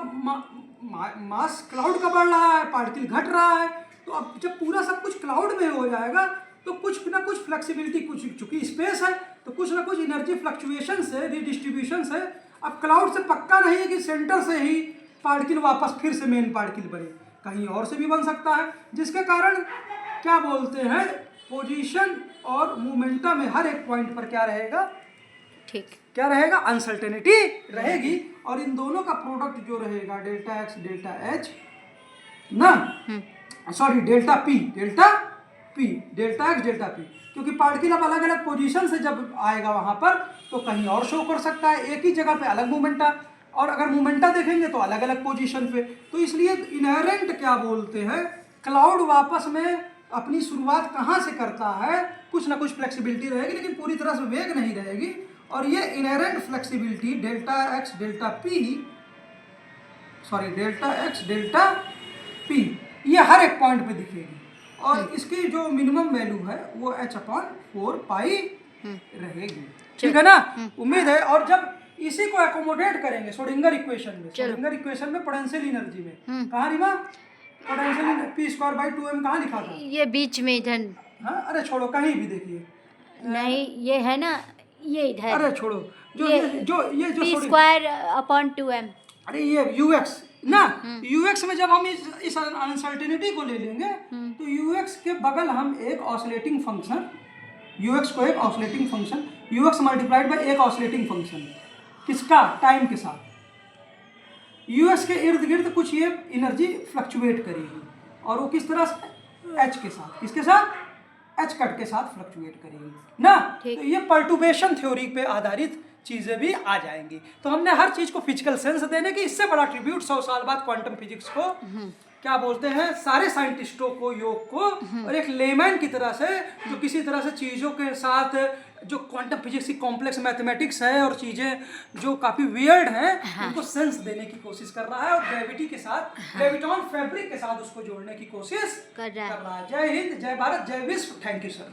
मास क्लाउड का बढ़ रहा है, पार्टिकल घट रहा है, तो अब जब पूरा सब कुछ क्लाउड में हो जाएगा तो कुछ ना कुछ फ्लेक्सिबिलिटी, कुछ चूंकि स्पेस है तो कुछ ना कुछ एनर्जी फ्लक्चुएशन से, रिडिस्ट्रीब्यूशन से, अब क्लाउड से पक्का नहीं है कि सेंटर से ही पार्टिकल वापस फिर से मेन पार्टिकल बने, कहीं और से भी बन सकता है, जिसके कारण क्या बोलते हैं पोजीशन और मोमेंटम में हर एक पॉइंट पर क्या रहेगा, ठीक, क्या रहेगा, अनसर्टेनिटी रहेगी। और इन दोनों का प्रोडक्ट जो रहेगा डेल्टा एक्स डेल्टा एच ना, sorry delta P delta x delta P, क्योंकि पार्टिकल अब अलग अलग पोजीशन से जब आएगा वहां पर तो कहीं और शो कर सकता है, एक ही जगह पे अलग मोमेंटा, और अगर मोमेंटा देखेंगे तो अलग अलग पोजीशन पे, तो इसलिए इनहेरेंट क्या बोलते हैं क्लाउड वापस में अपनी शुरुआत कहाँ से करता है, कुछ ना कुछ फ्लेक्सिबिलिटी रहेगी लेकिन पूरी तरह से वेग नहीं रहेगी। और ये inherent flexibility delta x delta P ये हर एक पॉइंट पे दिखेगी, और इसकी जो मिनिमम वैल्यू है वो h/4 पाई रहेगी, ठीक है ना। उम्मीद है, और जब इसी को एकोमोडेट करेंगे श्रोडिंगर इक्वेशन में पोटेंशियल एनर्जी में, कहाँ रिमा पोटेंशियल p²/2m कहाँ लिखा था, ये बीच में इधर, हाँ अरे छोड़ो कहीं भी देखिए, नहीं ये है ना, ये इधर, अरे छोड़ो ये जो p²/2m, अरे ये ux ना, ux में जब हम इस अनसर्टेनिटी को ले लेंगे तो ux के बगल हम एक ऑसिलेटिंग फंक्शन, ux को एक oscillating function, ux multiplied by एक ऑसिलेटिंग फंक्शन, किसका, टाइम के साथ, ux के इर्द गिर्द कुछ ये एनर्जी फ्लक्चुएट करेगी, और वो किस तरह से, h के साथ, किसके साथ, h कट के साथ फ्लक्चुएट करेगी ना। तो ये पर्टुर्बेशन थ्योरी पे आधारित चीजें भी आ जाएंगी। तो हमने हर चीज को फिजिकल सेंस देने की, इससे बड़ा ट्रिब्यूट 100 साल बाद क्वांटम फिजिक्स को क्या बोलते हैं, सारे साइंटिस्टों को, योग को, और एक लेमैन की तरह से जो किसी तरह से चीज़ों के साथ, जो क्वांटम फिजिक्स की कॉम्प्लेक्स मैथमेटिक्स है और चीज़ें जो काफ़ी वियर्ड हैं उनको सेंस देने की कोशिश कर रहा है, और ग्रेविटी के साथ, ग्रेविटॉन फैब्रिक के साथ उसको जोड़ने की कोशिश कर रहा है। जय हिंद, जय भारत, जय विश्व, थैंक यू सर।